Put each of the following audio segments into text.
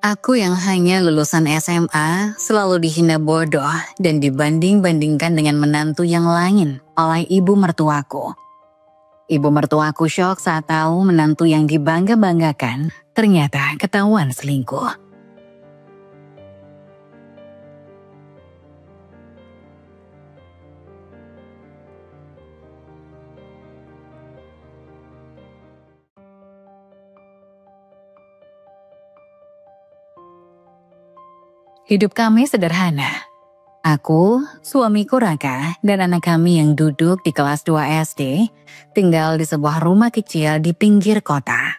Aku yang hanya lulusan SMA selalu dihina bodoh dan dibanding-bandingkan dengan menantu yang lain oleh ibu mertuaku. Ibu mertuaku syok saat tahu menantu yang dibangga-banggakan ternyata ketahuan selingkuh. Hidup kami sederhana. Aku, suamiku Raka, dan anak kami yang duduk di kelas 2 SD tinggal di sebuah rumah kecil di pinggir kota.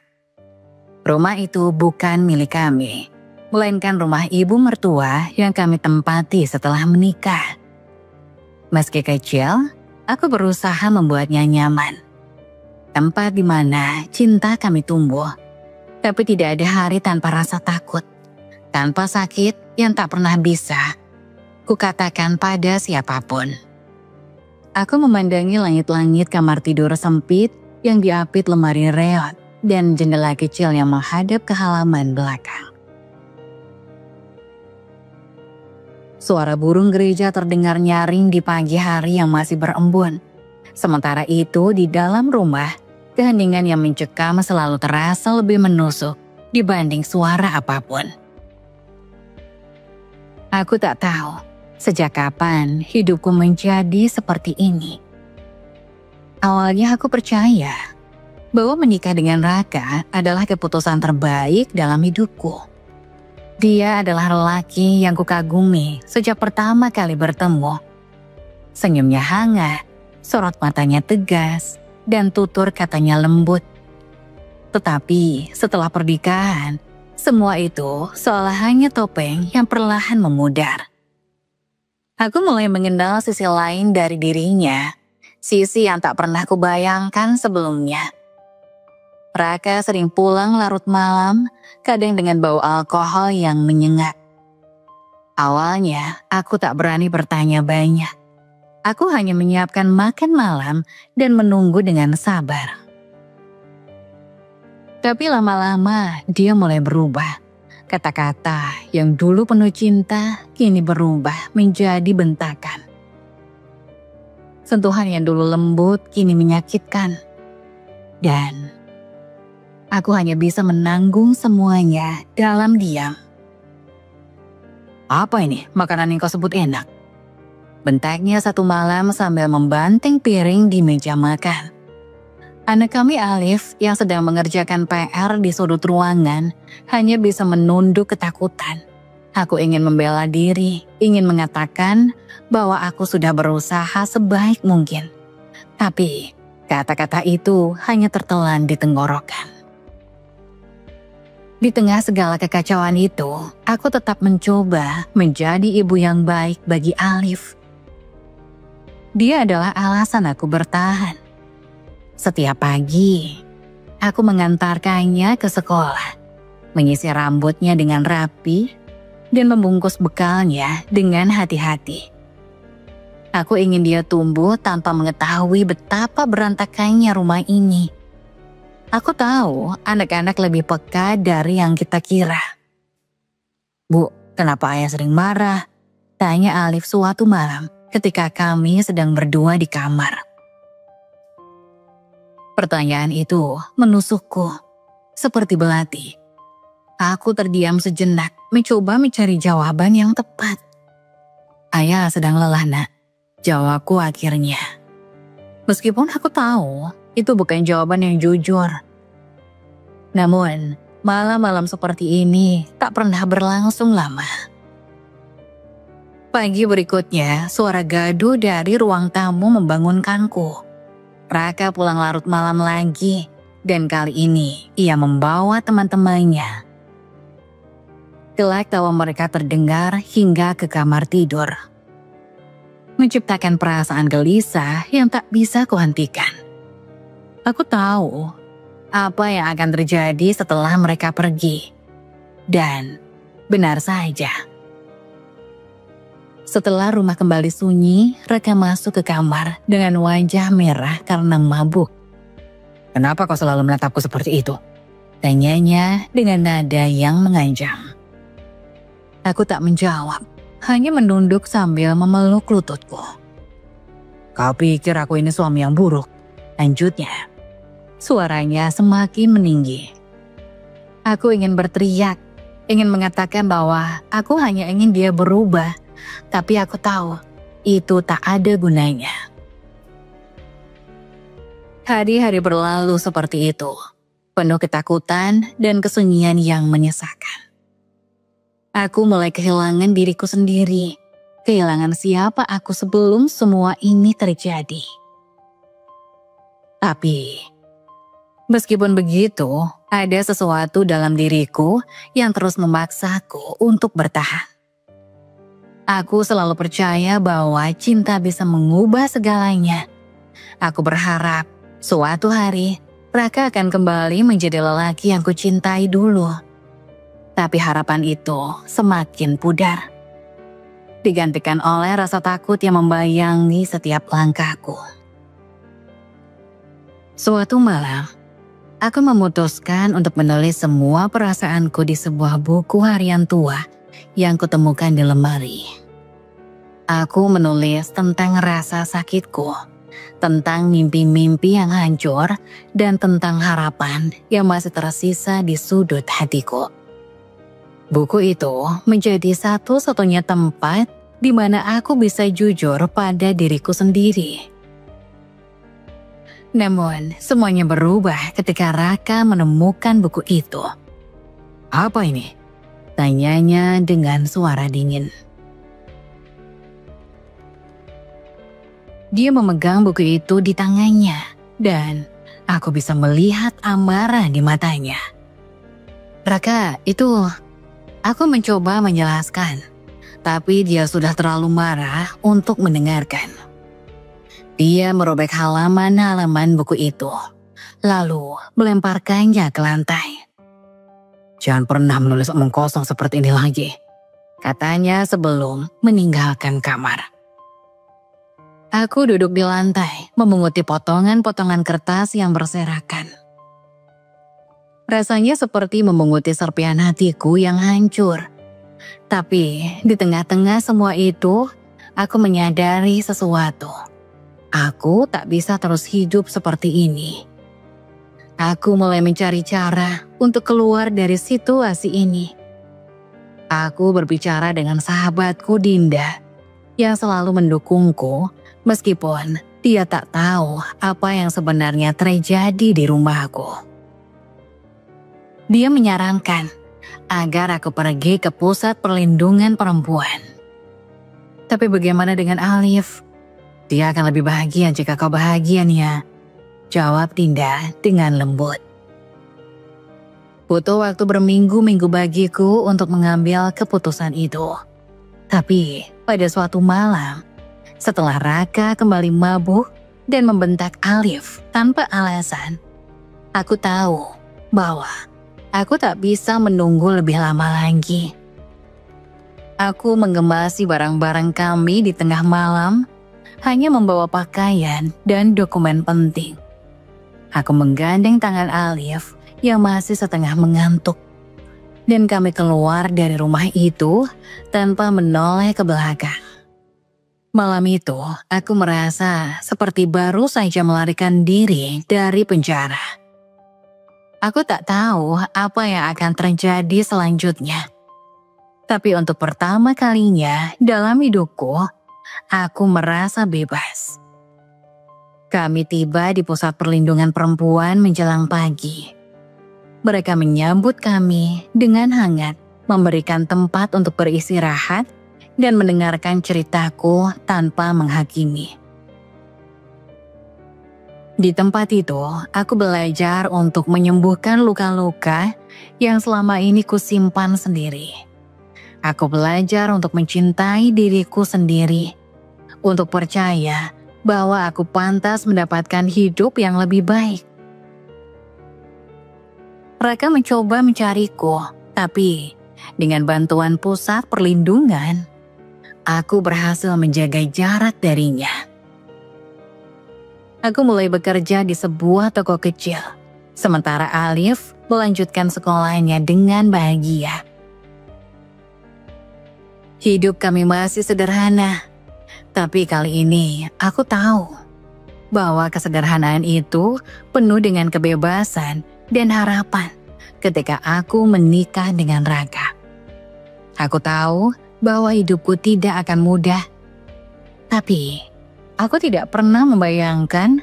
Rumah itu bukan milik kami, melainkan rumah ibu mertua yang kami tempati setelah menikah. Meski kecil, aku berusaha membuatnya nyaman. Tempat di mana cinta kami tumbuh, tapi tidak ada hari tanpa rasa takut, tanpa sakit yang tak pernah bisa kukatakan pada siapapun. Aku memandangi langit-langit kamar tidur sempit yang diapit lemari reot dan jendela kecil yang menghadap ke halaman belakang. Suara burung gereja terdengar nyaring di pagi hari yang masih berembun. Sementara itu di dalam rumah, keheningan yang mencekam selalu terasa lebih menusuk dibanding suara apapun. Aku tak tahu sejak kapan hidupku menjadi seperti ini. Awalnya aku percaya bahwa menikah dengan Raka adalah keputusan terbaik dalam hidupku. Dia adalah lelaki yang kukagumi sejak pertama kali bertemu. Senyumnya hangat, sorot matanya tegas, dan tutur katanya lembut. Tetapi setelah pernikahan, semua itu seolah hanya topeng yang perlahan memudar. Aku mulai mengenal sisi lain dari dirinya, sisi yang tak pernah kubayangkan sebelumnya. Raka sering pulang larut malam, kadang dengan bau alkohol yang menyengat. Awalnya, aku tak berani bertanya banyak. Aku hanya menyiapkan makan malam dan menunggu dengan sabar. Tapi lama-lama dia mulai berubah. Kata-kata yang dulu penuh cinta kini berubah menjadi bentakan. Sentuhan yang dulu lembut kini menyakitkan. Dan aku hanya bisa menanggung semuanya dalam diam. "Apa ini makanan yang kau sebut enak?" bentaknya satu malam sambil membanting piring di meja makan. Anak kami Alif yang sedang mengerjakan PR di sudut ruangan hanya bisa menunduk ketakutan. Aku ingin membela diri, ingin mengatakan bahwa aku sudah berusaha sebaik mungkin. Tapi kata-kata itu hanya tertelan di tenggorokan. Di tengah segala kekacauan itu, aku tetap mencoba menjadi ibu yang baik bagi Alif. Dia adalah alasan aku bertahan. Setiap pagi, aku mengantarkannya ke sekolah, menyisir rambutnya dengan rapi, dan membungkus bekalnya dengan hati-hati. Aku ingin dia tumbuh tanpa mengetahui betapa berantakannya rumah ini. Aku tahu anak-anak lebih peka dari yang kita kira. "Bu, kenapa ayah sering marah?" tanya Alif suatu malam ketika kami sedang berdua di kamar. Pertanyaan itu menusukku seperti belati. Aku terdiam sejenak, mencoba mencari jawaban yang tepat. "Ayah sedang lelah, Nak," jawabku akhirnya. Meskipun aku tahu itu bukan jawaban yang jujur. Namun, malam-malam seperti ini tak pernah berlangsung lama. Pagi berikutnya, suara gaduh dari ruang tamu membangunkanku. Raka pulang larut malam lagi, dan kali ini ia membawa teman-temannya. Kelak tawa mereka terdengar hingga ke kamar tidur, menciptakan perasaan gelisah yang tak bisa kuhentikan. Aku tahu apa yang akan terjadi setelah mereka pergi, dan benar saja. Setelah rumah kembali sunyi, Raka masuk ke kamar dengan wajah merah karena mabuk. "Kenapa kau selalu menatapku seperti itu?" tanyanya dengan nada yang mengancam. Aku tak menjawab, hanya menunduk sambil memeluk lututku. Kau pikir aku ini suami yang buruk? Lanjutnya. Suaranya semakin meninggi. Aku ingin berteriak, ingin mengatakan bahwa aku hanya ingin dia berubah, tapi aku tahu itu tak ada gunanya. Hari-hari berlalu seperti itu, penuh ketakutan dan kesunyian yang menyesakan. Aku mulai kehilangan diriku sendiri, kehilangan siapa aku sebelum semua ini terjadi. Tapi, meskipun begitu, ada sesuatu dalam diriku yang terus memaksaku untuk bertahan. Aku selalu percaya bahwa cinta bisa mengubah segalanya. Aku berharap suatu hari Raka akan kembali menjadi lelaki yang kucintai dulu. Tapi harapan itu semakin pudar, digantikan oleh rasa takut yang membayangi setiap langkahku. Suatu malam, aku memutuskan untuk menulis semua perasaanku di sebuah buku harian tua yang kutemukan di lemari. Aku menulis tentang rasa sakitku, tentang mimpi-mimpi yang hancur, dan tentang harapan yang masih tersisa di sudut hatiku. Buku itu menjadi satu-satunya tempat di mana aku bisa jujur pada diriku sendiri. Namun, semuanya berubah ketika Raka menemukan buku itu. Apa ini? Tanyanya dengan suara dingin. Dia memegang buku itu di tangannya, dan aku bisa melihat amarah di matanya. Raka, itu... Aku mencoba menjelaskan, tapi dia sudah terlalu marah untuk mendengarkan. Dia merobek halaman-halaman buku itu, lalu melemparkannya ke lantai. Jangan pernah menulis omong kosong seperti ini lagi, katanya sebelum meninggalkan kamar. Aku duduk di lantai, memunguti potongan-potongan kertas yang berserakan. Rasanya seperti memunguti serpihan hatiku yang hancur. Tapi di tengah-tengah semua itu, aku menyadari sesuatu. Aku tak bisa terus hidup seperti ini. Aku mulai mencari cara untuk keluar dari situasi ini. Aku berbicara dengan sahabatku Dinda, yang selalu mendukungku meskipun dia tak tahu apa yang sebenarnya terjadi di rumahku. Dia menyarankan agar aku pergi ke pusat perlindungan perempuan. Tapi bagaimana dengan Alif? Dia akan lebih bahagia jika kau bahagia, Nia, jawab Dinda dengan lembut. Butuh waktu berminggu-minggu bagiku untuk mengambil keputusan itu. Tapi pada suatu malam, setelah Raka kembali mabuk dan membentak Alif tanpa alasan, aku tahu bahwa aku tak bisa menunggu lebih lama lagi. Aku mengemasi barang-barang kami di tengah malam, hanya membawa pakaian dan dokumen penting. Aku menggandeng tangan Alif yang masih setengah mengantuk, dan kami keluar dari rumah itu tanpa menoleh ke belakang. Malam itu, aku merasa seperti baru saja melarikan diri dari penjara. Aku tak tahu apa yang akan terjadi selanjutnya. Tapi untuk pertama kalinya dalam hidupku, aku merasa bebas. Kami tiba di pusat perlindungan perempuan menjelang pagi. Mereka menyambut kami dengan hangat, memberikan tempat untuk beristirahat, dan mendengarkan ceritaku tanpa menghakimi. Di tempat itu, aku belajar untuk menyembuhkan luka-luka yang selama ini kusimpan sendiri. Aku belajar untuk mencintai diriku sendiri, untuk percaya bahwa aku pantas mendapatkan hidup yang lebih baik. Raka mencoba mencariku, tapi dengan bantuan pusat perlindungan, aku berhasil menjaga jarak darinya. Aku mulai bekerja di sebuah toko kecil, sementara Alif melanjutkan sekolahnya dengan bahagia. Hidup kami masih sederhana. Tapi kali ini aku tahu bahwa kesederhanaan itu penuh dengan kebebasan dan harapan ketika aku menikah dengan Raka. Aku tahu bahwa hidupku tidak akan mudah. Tapi aku tidak pernah membayangkan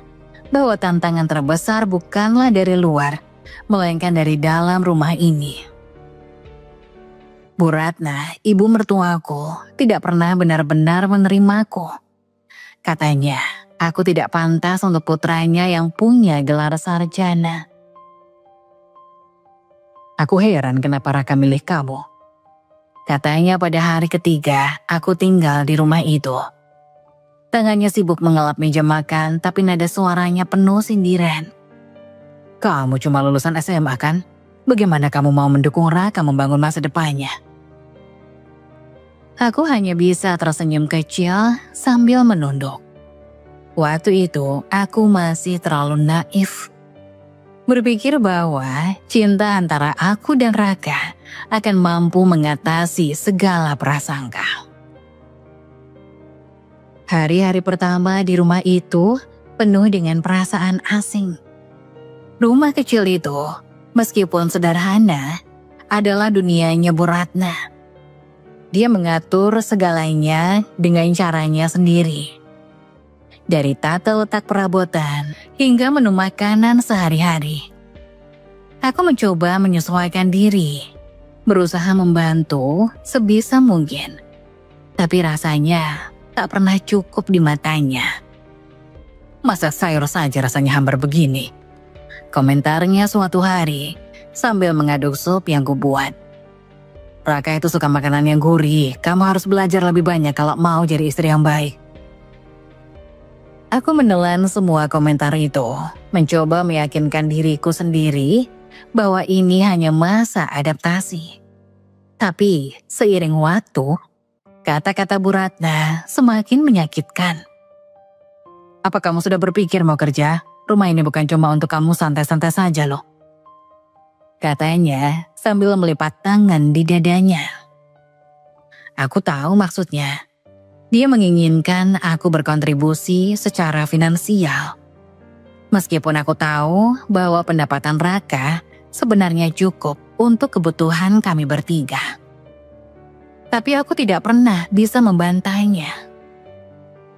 bahwa tantangan terbesar bukanlah dari luar, melainkan dari dalam rumah ini. Bu Ratna, ibu mertuaku, tidak pernah benar-benar menerimaku. Katanya, aku tidak pantas untuk putranya yang punya gelar sarjana. Aku heran kenapa Raka milih kamu. Katanya pada hari ketiga aku tinggal di rumah itu. Tangannya sibuk mengelap meja makan, tapi nada suaranya penuh sindiran. Kamu cuma lulusan SMA kan? Bagaimana kamu mau mendukung Raka membangun masa depannya? Aku hanya bisa tersenyum kecil sambil menunduk. Waktu itu aku masih terlalu naif. Berpikir bahwa cinta antara aku dan Raka akan mampu mengatasi segala prasangka. Hari-hari pertama di rumah itu penuh dengan perasaan asing. Rumah kecil itu, meskipun sederhana, adalah dunianya Bu Ratna. Dia mengatur segalanya dengan caranya sendiri. Dari tata letak perabotan hingga menu makanan sehari-hari. Aku mencoba menyesuaikan diri, berusaha membantu sebisa mungkin. Tapi rasanya tak pernah cukup di matanya. Masa sayur saja rasanya hambar begini? Komentarnya suatu hari sambil mengaduk sup yang kubuat. Raka itu suka makanan yang gurih, kamu harus belajar lebih banyak kalau mau jadi istri yang baik. Aku menelan semua komentar itu, mencoba meyakinkan diriku sendiri bahwa ini hanya masa adaptasi. Tapi seiring waktu, kata-kata Bu Ratna semakin menyakitkan. Apa kamu sudah berpikir mau kerja? Rumah ini bukan cuma untuk kamu santai-santai saja loh. Katanya sambil melipat tangan di dadanya. Aku tahu maksudnya. Dia menginginkan aku berkontribusi secara finansial. Meskipun aku tahu bahwa pendapatan Raka sebenarnya cukup untuk kebutuhan kami bertiga. Tapi aku tidak pernah bisa membantainya.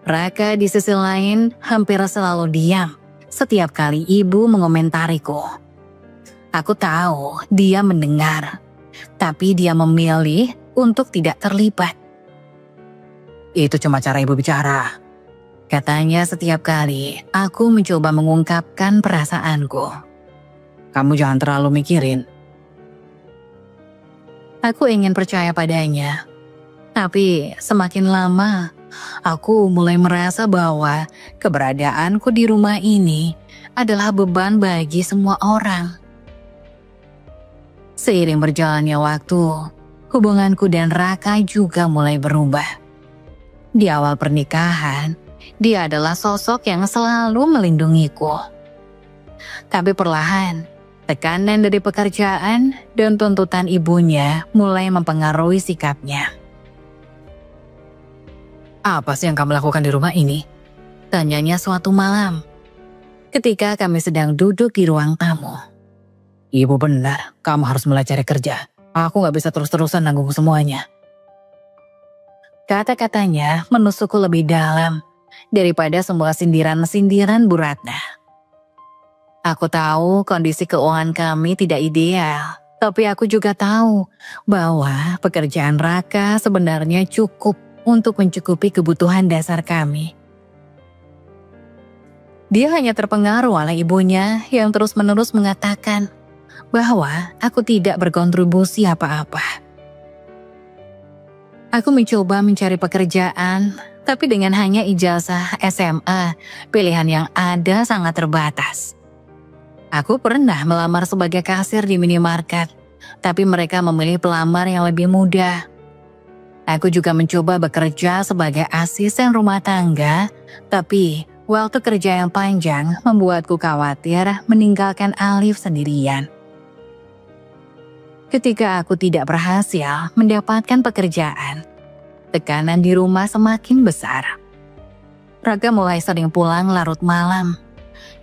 Raka di sisi lain hampir selalu diam setiap kali ibu mengomentariku. Aku tahu dia mendengar, tapi dia memilih untuk tidak terlibat. Itu cuma cara ibu bicara. Katanya setiap kali aku mencoba mengungkapkan perasaanku. Kamu jangan terlalu mikirin. Aku ingin percaya padanya. Tapi semakin lama, aku mulai merasa bahwa keberadaanku di rumah ini adalah beban bagi semua orang. Seiring berjalannya waktu, hubunganku dan Raka juga mulai berubah. Di awal pernikahan, dia adalah sosok yang selalu melindungiku. Tapi perlahan, tekanan dari pekerjaan dan tuntutan ibunya mulai mempengaruhi sikapnya. Apa sih yang kamu lakukan di rumah ini? Tanyanya suatu malam, ketika kami sedang duduk di ruang tamu. Ibu benar, kamu harus mulai cari kerja. Aku gak bisa terus-terusan nanggung semuanya. Kata-katanya menusukku lebih dalam daripada semua sindiran-sindiran Bu Ratna. Aku tahu kondisi keuangan kami tidak ideal, tapi aku juga tahu bahwa pekerjaan Raka sebenarnya cukup untuk mencukupi kebutuhan dasar kami. Dia hanya terpengaruh oleh ibunya yang terus-menerus mengatakan bahwa aku tidak berkontribusi apa-apa. Aku mencoba mencari pekerjaan, tapi dengan hanya ijazah SMA, pilihan yang ada sangat terbatas. Aku pernah melamar sebagai kasir di minimarket, tapi mereka memilih pelamar yang lebih muda. Aku juga mencoba bekerja sebagai asisten rumah tangga, tapi waktu kerja yang panjang membuatku khawatir meninggalkan Alif sendirian. Ketika aku tidak berhasil mendapatkan pekerjaan, tekanan di rumah semakin besar. Raka mulai sering pulang larut malam.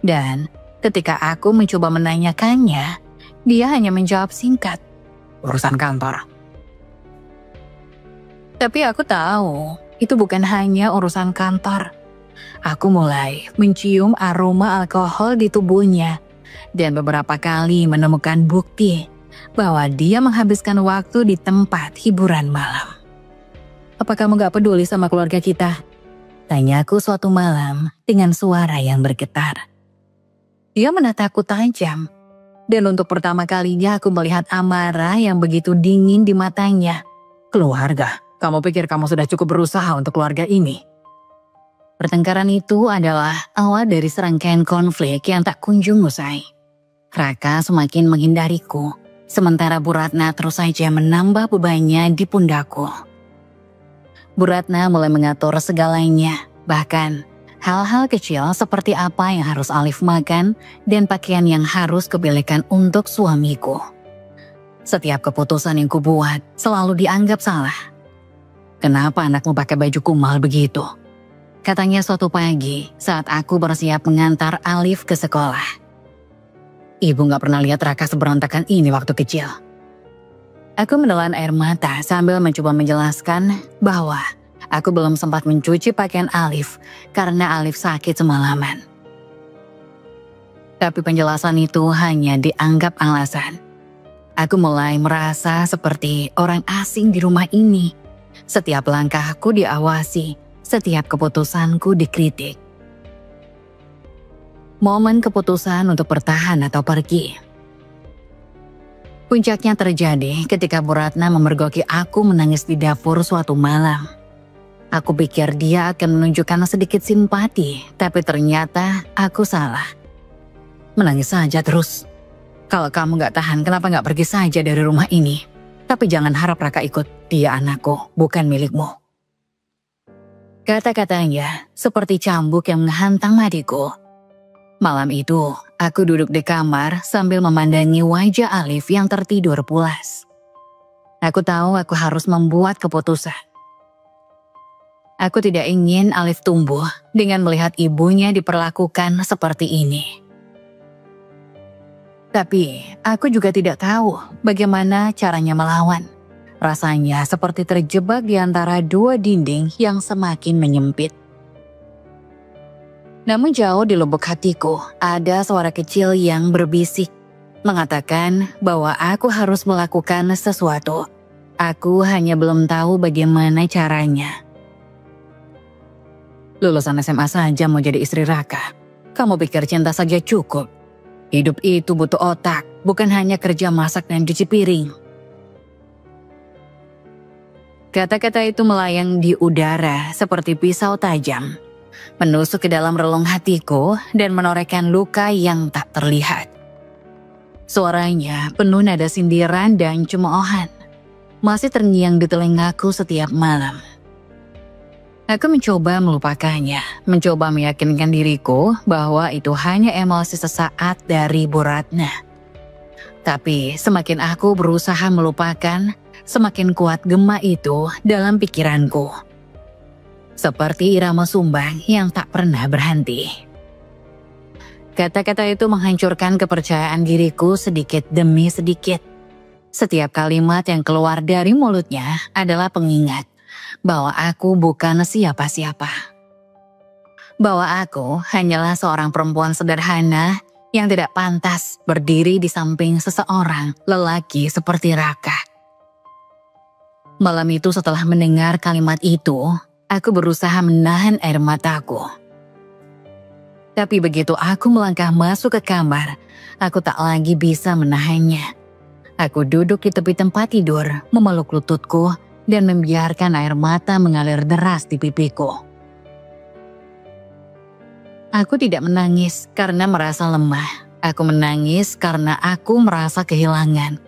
Dan ketika aku mencoba menanyakannya, dia hanya menjawab singkat, "Urusan kantor." Tapi aku tahu, itu bukan hanya urusan kantor. Aku mulai mencium aroma alkohol di tubuhnya dan beberapa kali menemukan bukti bahwa dia menghabiskan waktu di tempat hiburan malam. "Apa kamu gak peduli sama keluarga kita?" tanyaku suatu malam dengan suara yang bergetar. Dia menatapku tajam, dan untuk pertama kalinya aku melihat amarah yang begitu dingin di matanya. "Keluarga? Kamu pikir kamu sudah cukup berusaha untuk keluarga ini?" Pertengkaran itu adalah awal dari serangkaian konflik yang tak kunjung usai. Raka semakin menghindariku, sementara Bu Ratna terus saja menambah bebannya di pundakku. Bu Ratna mulai mengatur segalanya, bahkan hal-hal kecil seperti apa yang harus Alif makan dan pakaian yang harus kupilihkan untuk suamiku. Setiap keputusan yang kubuat selalu dianggap salah. "Kenapa anakmu pakai baju kumal begitu?" katanya suatu pagi saat aku bersiap mengantar Alif ke sekolah. "Ibu gak pernah lihat Raka seberantakan ini waktu kecil." Aku menelan air mata sambil mencoba menjelaskan bahwa aku belum sempat mencuci pakaian Alif karena Alif sakit semalaman. Tapi penjelasan itu hanya dianggap alasan. Aku mulai merasa seperti orang asing di rumah ini. Setiap langkahku diawasi, setiap keputusanku dikritik. Momen keputusan untuk bertahan atau pergi. Puncaknya terjadi ketika Bu Ratna memergoki aku menangis di dapur suatu malam. Aku pikir dia akan menunjukkan sedikit simpati, tapi ternyata aku salah. "Menangis saja terus. Kalau kamu gak tahan, kenapa gak pergi saja dari rumah ini? Tapi jangan harap Raka ikut, dia anakku, bukan milikmu." Kata-katanya seperti cambuk yang menghantam hatiku. Malam itu, aku duduk di kamar sambil memandangi wajah Alif yang tertidur pulas. Aku tahu aku harus membuat keputusan. Aku tidak ingin Alif tumbuh dengan melihat ibunya diperlakukan seperti ini. Tapi aku juga tidak tahu bagaimana caranya melawan. Rasanya seperti terjebak di antara dua dinding yang semakin menyempit. Namun jauh di lubuk hatiku ada suara kecil yang berbisik, mengatakan bahwa aku harus melakukan sesuatu. Aku hanya belum tahu bagaimana caranya. "Lulusan SMA saja mau jadi istri Raka. Kamu pikir cinta saja cukup? Hidup itu butuh otak, bukan hanya kerja masak dan cuci piring." Kata-kata itu melayang di udara seperti pisau tajam, menusuk ke dalam relung hatiku dan menorehkan luka yang tak terlihat. Suaranya penuh nada sindiran dan cemoohan, masih terngiang di telingaku setiap malam. Aku mencoba melupakannya, mencoba meyakinkan diriku bahwa itu hanya emosi sesaat dari Bu Ratna. Tapi semakin aku berusaha melupakan, semakin kuat gema itu dalam pikiranku. Seperti irama sumbang yang tak pernah berhenti. Kata-kata itu menghancurkan kepercayaan diriku sedikit demi sedikit. Setiap kalimat yang keluar dari mulutnya adalah pengingat bahwa aku bukan siapa-siapa. Bahwa aku hanyalah seorang perempuan sederhana yang tidak pantas berdiri di samping seseorang lelaki seperti Raka. Malam itu setelah mendengar kalimat itu, aku berusaha menahan air mataku. Tapi begitu aku melangkah masuk ke kamar, aku tak lagi bisa menahannya. Aku duduk di tepi tempat tidur, memeluk lututku, dan membiarkan air mata mengalir deras di pipiku. Aku tidak menangis karena merasa lemah. Aku menangis karena aku merasa kehilangan.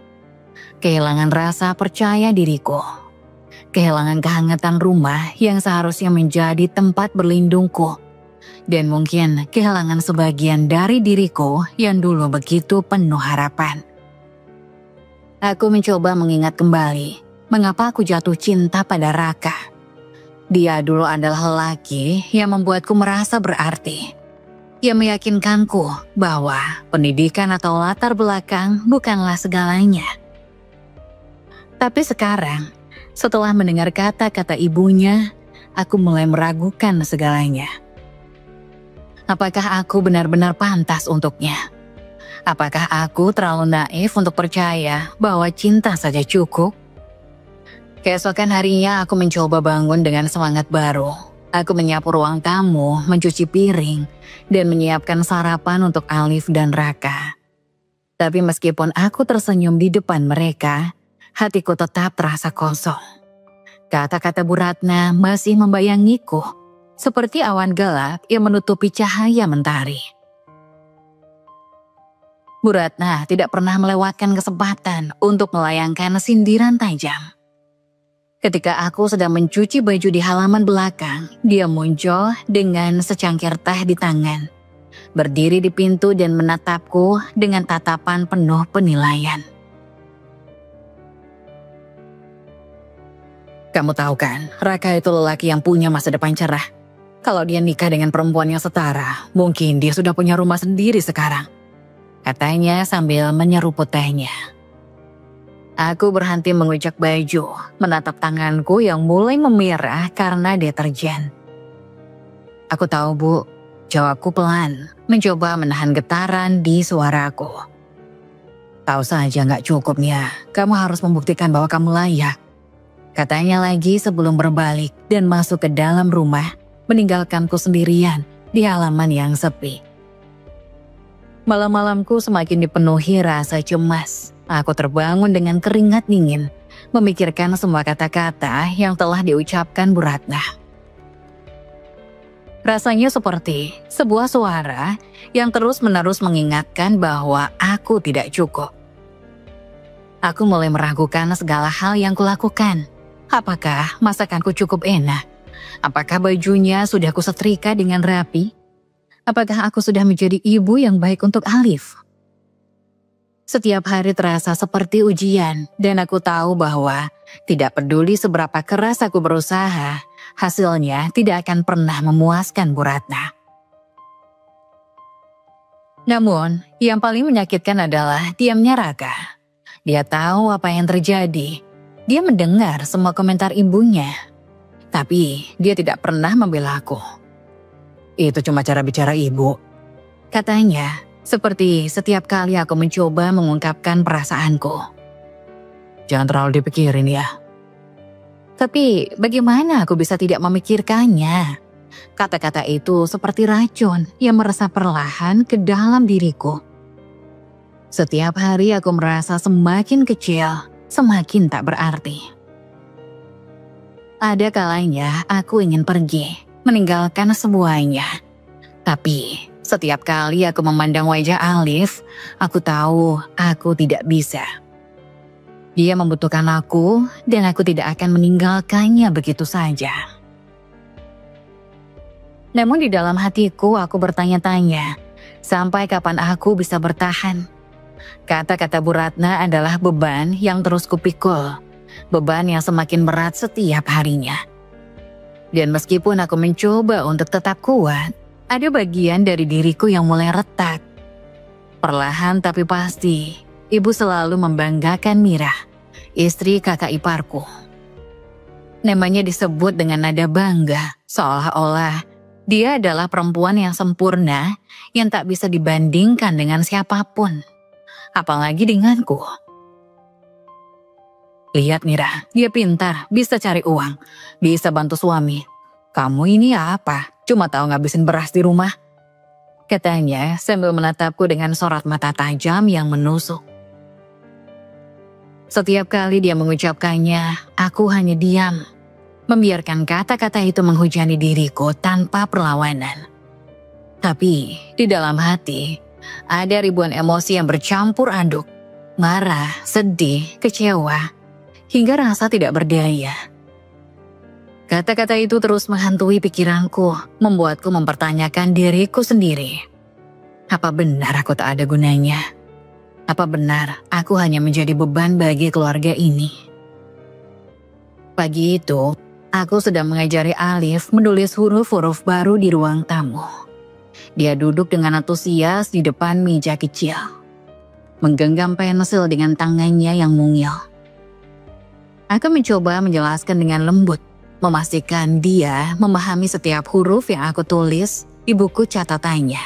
Kehilangan rasa percaya diriku. Kehilangan kehangatan rumah yang seharusnya menjadi tempat berlindungku. Dan mungkin kehilangan sebagian dari diriku yang dulu begitu penuh harapan. Aku mencoba mengingat kembali mengapa aku jatuh cinta pada Raka. Dia dulu adalah lelaki yang membuatku merasa berarti. Ia meyakinkanku bahwa pendidikan atau latar belakang bukanlah segalanya. Tapi sekarang, setelah mendengar kata-kata ibunya, aku mulai meragukan segalanya. Apakah aku benar-benar pantas untuknya? Apakah aku terlalu naif untuk percaya bahwa cinta saja cukup? Keesokan harinya aku mencoba bangun dengan semangat baru. Aku menyapu ruang tamu, mencuci piring, dan menyiapkan sarapan untuk Alif dan Raka. Tapi meskipun aku tersenyum di depan mereka, hatiku tetap terasa kosong. Kata-kata Bu Ratna masih membayangiku, seperti awan gelap yang menutupi cahaya mentari. Bu Ratna tidak pernah melewatkan kesempatan untuk melayangkan sindiran tajam. Ketika aku sedang mencuci baju di halaman belakang, dia muncul dengan secangkir teh di tangan. Berdiri di pintu dan menatapku dengan tatapan penuh penilaian. Kamu tahu kan, Raka itu lelaki yang punya masa depan cerah. Kalau dia nikah dengan perempuan yang setara, mungkin dia sudah punya rumah sendiri sekarang. Katanya sambil menyeruput tehnya. Aku berhenti mengucek baju, menatap tanganku yang mulai memerah karena deterjen. Aku tahu, Bu, jawabku pelan, mencoba menahan getaran di suaraku. Tahu saja gak cukup ya, kamu harus membuktikan bahwa kamu layak. Katanya lagi sebelum berbalik dan masuk ke dalam rumah, meninggalkanku sendirian di halaman yang sepi. Malam-malamku semakin dipenuhi rasa cemas. Aku terbangun dengan keringat dingin, memikirkan semua kata-kata yang telah diucapkan Bu Ratna. Rasanya seperti sebuah suara yang terus-menerus mengingatkan bahwa aku tidak cukup. Aku mulai meragukan segala hal yang kulakukan. Apakah masakanku cukup enak? Apakah bajunya sudah kusetrika dengan rapi? Apakah aku sudah menjadi ibu yang baik untuk Alif? Setiap hari terasa seperti ujian dan aku tahu bahwa tidak peduli seberapa keras aku berusaha, hasilnya tidak akan pernah memuaskan Bu Ratna. Namun, yang paling menyakitkan adalah diamnya Raka. Dia tahu apa yang terjadi. Dia mendengar semua komentar ibunya. Tapi dia tidak pernah membela aku. Itu cuma cara bicara ibu, katanya. Seperti setiap kali aku mencoba mengungkapkan perasaanku. Jangan terlalu dipikirin ya. Tapi bagaimana aku bisa tidak memikirkannya? Kata-kata itu seperti racun yang meresap perlahan ke dalam diriku. Setiap hari aku merasa semakin kecil, semakin tak berarti. Ada kalanya aku ingin pergi, meninggalkan semuanya. Tapi setiap kali aku memandang wajah Alif, aku tahu aku tidak bisa. Dia membutuhkan aku dan aku tidak akan meninggalkannya begitu saja. Namun di dalam hatiku aku bertanya-tanya, sampai kapan aku bisa bertahan? Kata-kata Bu Ratna adalah beban yang terus kupikul, beban yang semakin berat setiap harinya. Dan meskipun aku mencoba untuk tetap kuat, ada bagian dari diriku yang mulai retak. Perlahan tapi pasti, ibu selalu membanggakan Mira, istri kakak iparku. Namanya disebut dengan nada bangga, seolah-olah dia adalah perempuan yang sempurna yang tak bisa dibandingkan dengan siapapun, apalagi denganku. Lihat Mira, dia pintar, bisa cari uang, bisa bantu suami. Kamu ini apa? Cuma tahu ngabisin beras di rumah. Katanya sambil menatapku dengan sorot mata tajam yang menusuk. Setiap kali dia mengucapkannya, aku hanya diam. Membiarkan kata-kata itu menghujani diriku tanpa perlawanan. Tapi di dalam hati, ada ribuan emosi yang bercampur aduk. Marah, sedih, kecewa, hingga rasa tidak berdaya. Kata-kata itu terus menghantui pikiranku, membuatku mempertanyakan diriku sendiri. Apa benar aku tak ada gunanya? Apa benar aku hanya menjadi beban bagi keluarga ini? Pagi itu, Aku sedang mengajari Alif menulis huruf-huruf baru di ruang tamu. Dia duduk dengan antusias di depan meja kecil, menggenggam pensil dengan tangannya yang mungil. Aku mencoba menjelaskan dengan lembut, memastikan dia memahami setiap huruf yang aku tulis di buku catatannya.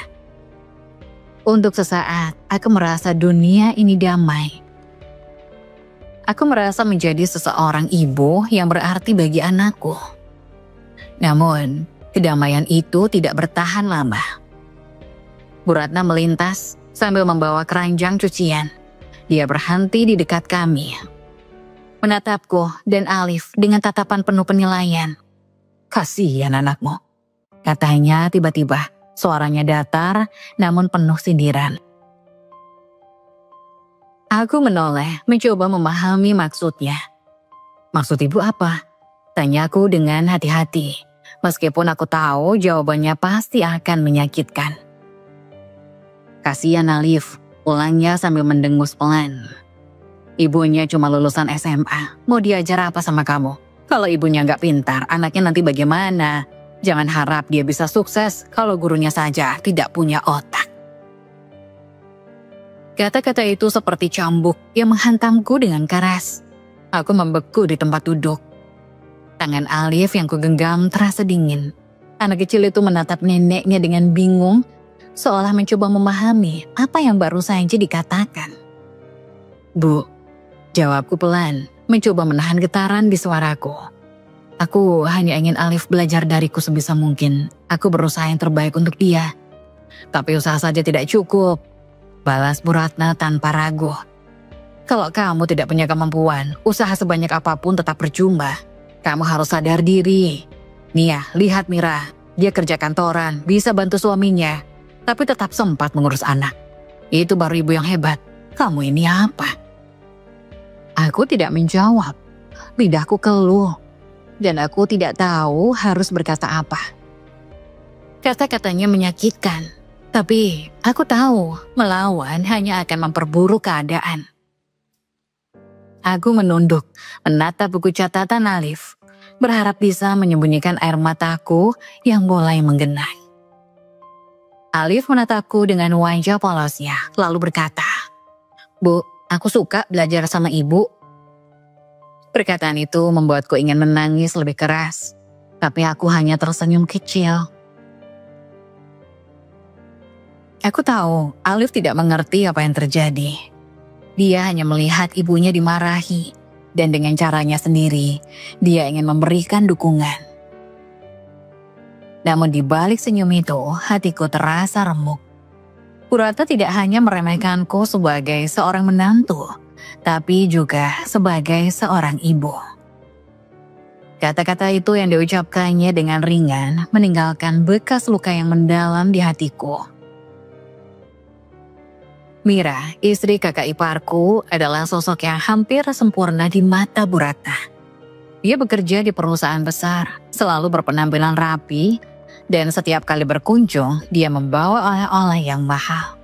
Untuk sesaat, aku merasa dunia ini damai. Aku merasa menjadi seseorang ibu yang berarti bagi anakku. Namun, kedamaian itu tidak bertahan lama. Bu Ratna melintas sambil membawa keranjang cucian. Dia berhenti di dekat kami, menatapku dan Alif dengan tatapan penuh penilaian. "Kasihan anakmu," katanya tiba-tiba. Suaranya datar namun penuh sindiran. Aku menoleh, mencoba memahami maksudnya. "Maksud ibu apa?" tanyaku dengan hati-hati, meskipun aku tahu jawabannya pasti akan menyakitkan. "Kasihan Alif," ulangnya sambil mendengus pelan. "Ibunya cuma lulusan SMA, mau diajar apa sama kamu? Kalau ibunya nggak pintar, anaknya nanti bagaimana? Jangan harap dia bisa sukses kalau gurunya saja tidak punya otak." Kata-kata itu seperti cambuk yang menghantamku dengan keras. Aku membeku di tempat duduk. Tangan Alif yang kugenggam terasa dingin. Anak kecil itu menatap neneknya dengan bingung, seolah mencoba memahami apa yang baru saja dikatakan. "Bu," jawabku pelan, mencoba menahan getaran di suaraku. "Aku hanya ingin Alif belajar dariku sebisa mungkin. Aku berusaha yang terbaik untuk dia. Tapi usaha saja tidak cukup," balas Bu Ratna tanpa ragu. "Kalau kamu tidak punya kemampuan, usaha sebanyak apapun tetap percuma. Kamu harus sadar diri. Nih ya, lihat Mira. Dia kerja kantoran, bisa bantu suaminya, tapi tetap sempat mengurus anak. Itu baru ibu yang hebat. Kamu ini apa?" Aku tidak menjawab. Lidahku keluh, dan aku tidak tahu harus berkata apa. Kata-katanya menyakitkan. Tapi aku tahu melawan hanya akan memperburuk keadaan. Aku menunduk, menatap buku catatan Alif, berharap bisa menyembunyikan air mataku yang mulai menggenang. Alif menatapku dengan wajah polosnya, lalu berkata, "Bu, aku suka belajar sama ibu." Perkataan itu membuatku ingin menangis lebih keras, tapi aku hanya tersenyum kecil. Aku tahu Alif tidak mengerti apa yang terjadi. Dia hanya melihat ibunya dimarahi, dan dengan caranya sendiri, dia ingin memberikan dukungan. Namun di balik senyum itu, hatiku terasa remuk. Bu Ratna tidak hanya meremehkanku sebagai seorang menantu, tapi juga sebagai seorang ibu. Kata-kata itu yang diucapkannya dengan ringan, meninggalkan bekas luka yang mendalam di hatiku. Mira, istri kakak iparku, adalah sosok yang hampir sempurna di mata Bu Ratna. Dia bekerja di perusahaan besar, selalu berpenampilan rapi, dan setiap kali berkunjung, dia membawa oleh-oleh yang mahal.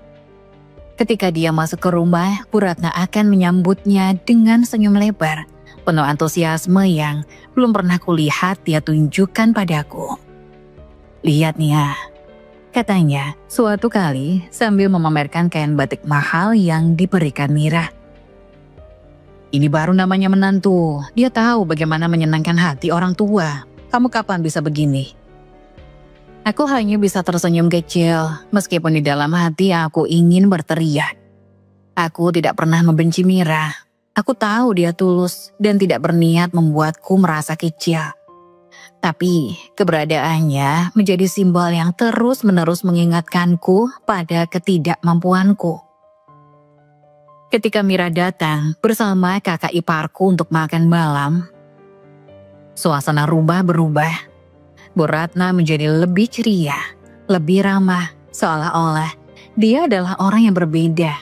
Ketika dia masuk ke rumah, Bu Ratna akan menyambutnya dengan senyum lebar, penuh antusiasme yang belum pernah kulihat dia tunjukkan padaku. "Lihat nih ya," katanya suatu kali sambil memamerkan kain batik mahal yang diberikan Mira. "Ini baru namanya menantu. Dia tahu bagaimana menyenangkan hati orang tua. Kamu kapan bisa begini?" Aku hanya bisa tersenyum kecil, meskipun di dalam hati aku ingin berteriak. Aku tidak pernah membenci Mira. Aku tahu dia tulus dan tidak berniat membuatku merasa kecil. Tapi keberadaannya menjadi simbol yang terus-menerus mengingatkanku pada ketidakmampuanku. Ketika Mira datang bersama kakak iparku untuk makan malam, suasana rumah berubah. Bu Ratna menjadi lebih ceria, lebih ramah, seolah-olah dia adalah orang yang berbeda.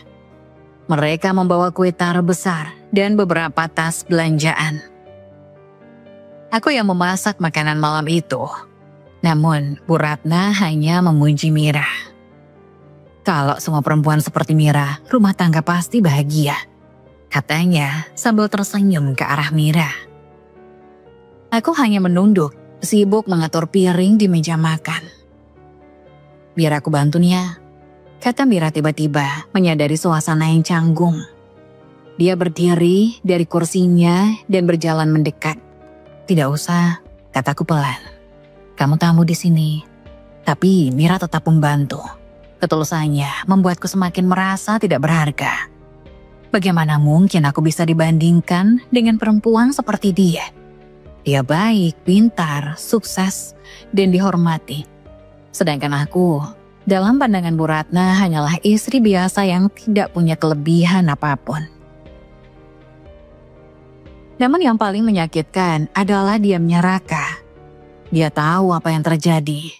Mereka membawa kue tar besar dan beberapa tas belanjaan. Aku yang memasak makanan malam itu. Namun Bu Ratna hanya memuji Mira. "Kalau semua perempuan seperti Mira, rumah tangga pasti bahagia," katanya sambil tersenyum ke arah Mira. Aku hanya menunduk, sibuk mengatur piring di meja makan. "Biar aku bantu Nia," kata Mira tiba-tiba menyadari suasana yang canggung. Dia berdiri dari kursinya dan berjalan mendekat. "Tidak usah," kataku pelan. "Kamu tamu di sini." Tapi Mira tetap membantu. Ketulusannya membuatku semakin merasa tidak berharga. Bagaimana mungkin aku bisa dibandingkan dengan perempuan seperti dia? Dia baik, pintar, sukses, dan dihormati. Sedangkan aku, dalam pandangan Bu Ratna, hanyalah istri biasa yang tidak punya kelebihan apapun. Namun yang paling menyakitkan adalah diamnya Raka. Dia tahu apa yang terjadi.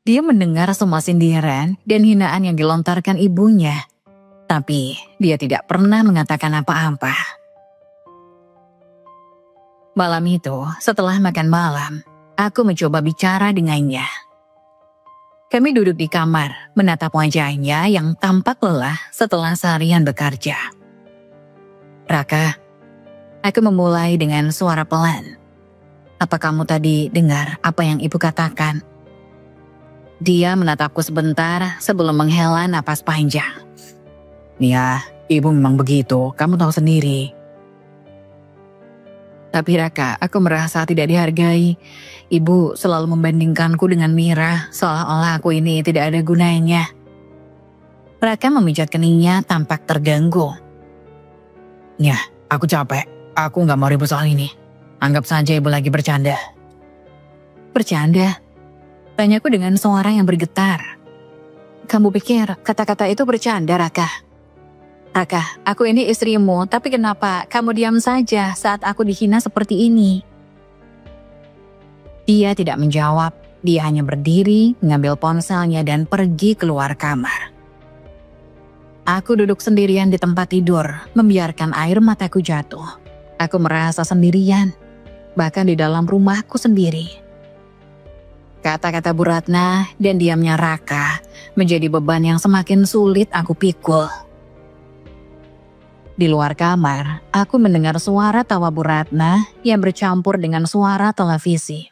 Dia mendengar semua sindiran dan hinaan yang dilontarkan ibunya. Tapi dia tidak pernah mengatakan apa-apa. Malam itu, setelah makan malam, aku mencoba bicara dengannya. Kami duduk di kamar, menatap wajahnya yang tampak lelah setelah seharian bekerja. "Raka," aku memulai dengan suara pelan. "Apa kamu tadi dengar apa yang ibu katakan?" Dia menatapku sebentar sebelum menghela napas panjang. "Nia, ibu memang begitu, kamu tahu sendiri." "Tapi Raka, aku merasa tidak dihargai. Ibu selalu membandingkanku dengan Mira, seolah-olah aku ini tidak ada gunanya." Raka memijat keningnya tampak terganggu. "Ya, aku capek. Aku gak mau ribut soal ini. Anggap saja ibu lagi bercanda." "Bercanda?" tanyaku dengan suara yang bergetar. "Kamu pikir kata-kata itu bercanda, Raka?" "Raka, aku ini istrimu, tapi kenapa kamu diam saja saat aku dihina seperti ini?" Dia tidak menjawab, dia hanya berdiri, mengambil ponselnya dan pergi keluar kamar. Aku duduk sendirian di tempat tidur, membiarkan air mataku jatuh. Aku merasa sendirian, bahkan di dalam rumahku sendiri. Kata-kata Bu Ratna dan diamnya Raka menjadi beban yang semakin sulit aku pikul. Di luar kamar, aku mendengar suara tawa Bu Ratna yang bercampur dengan suara televisi.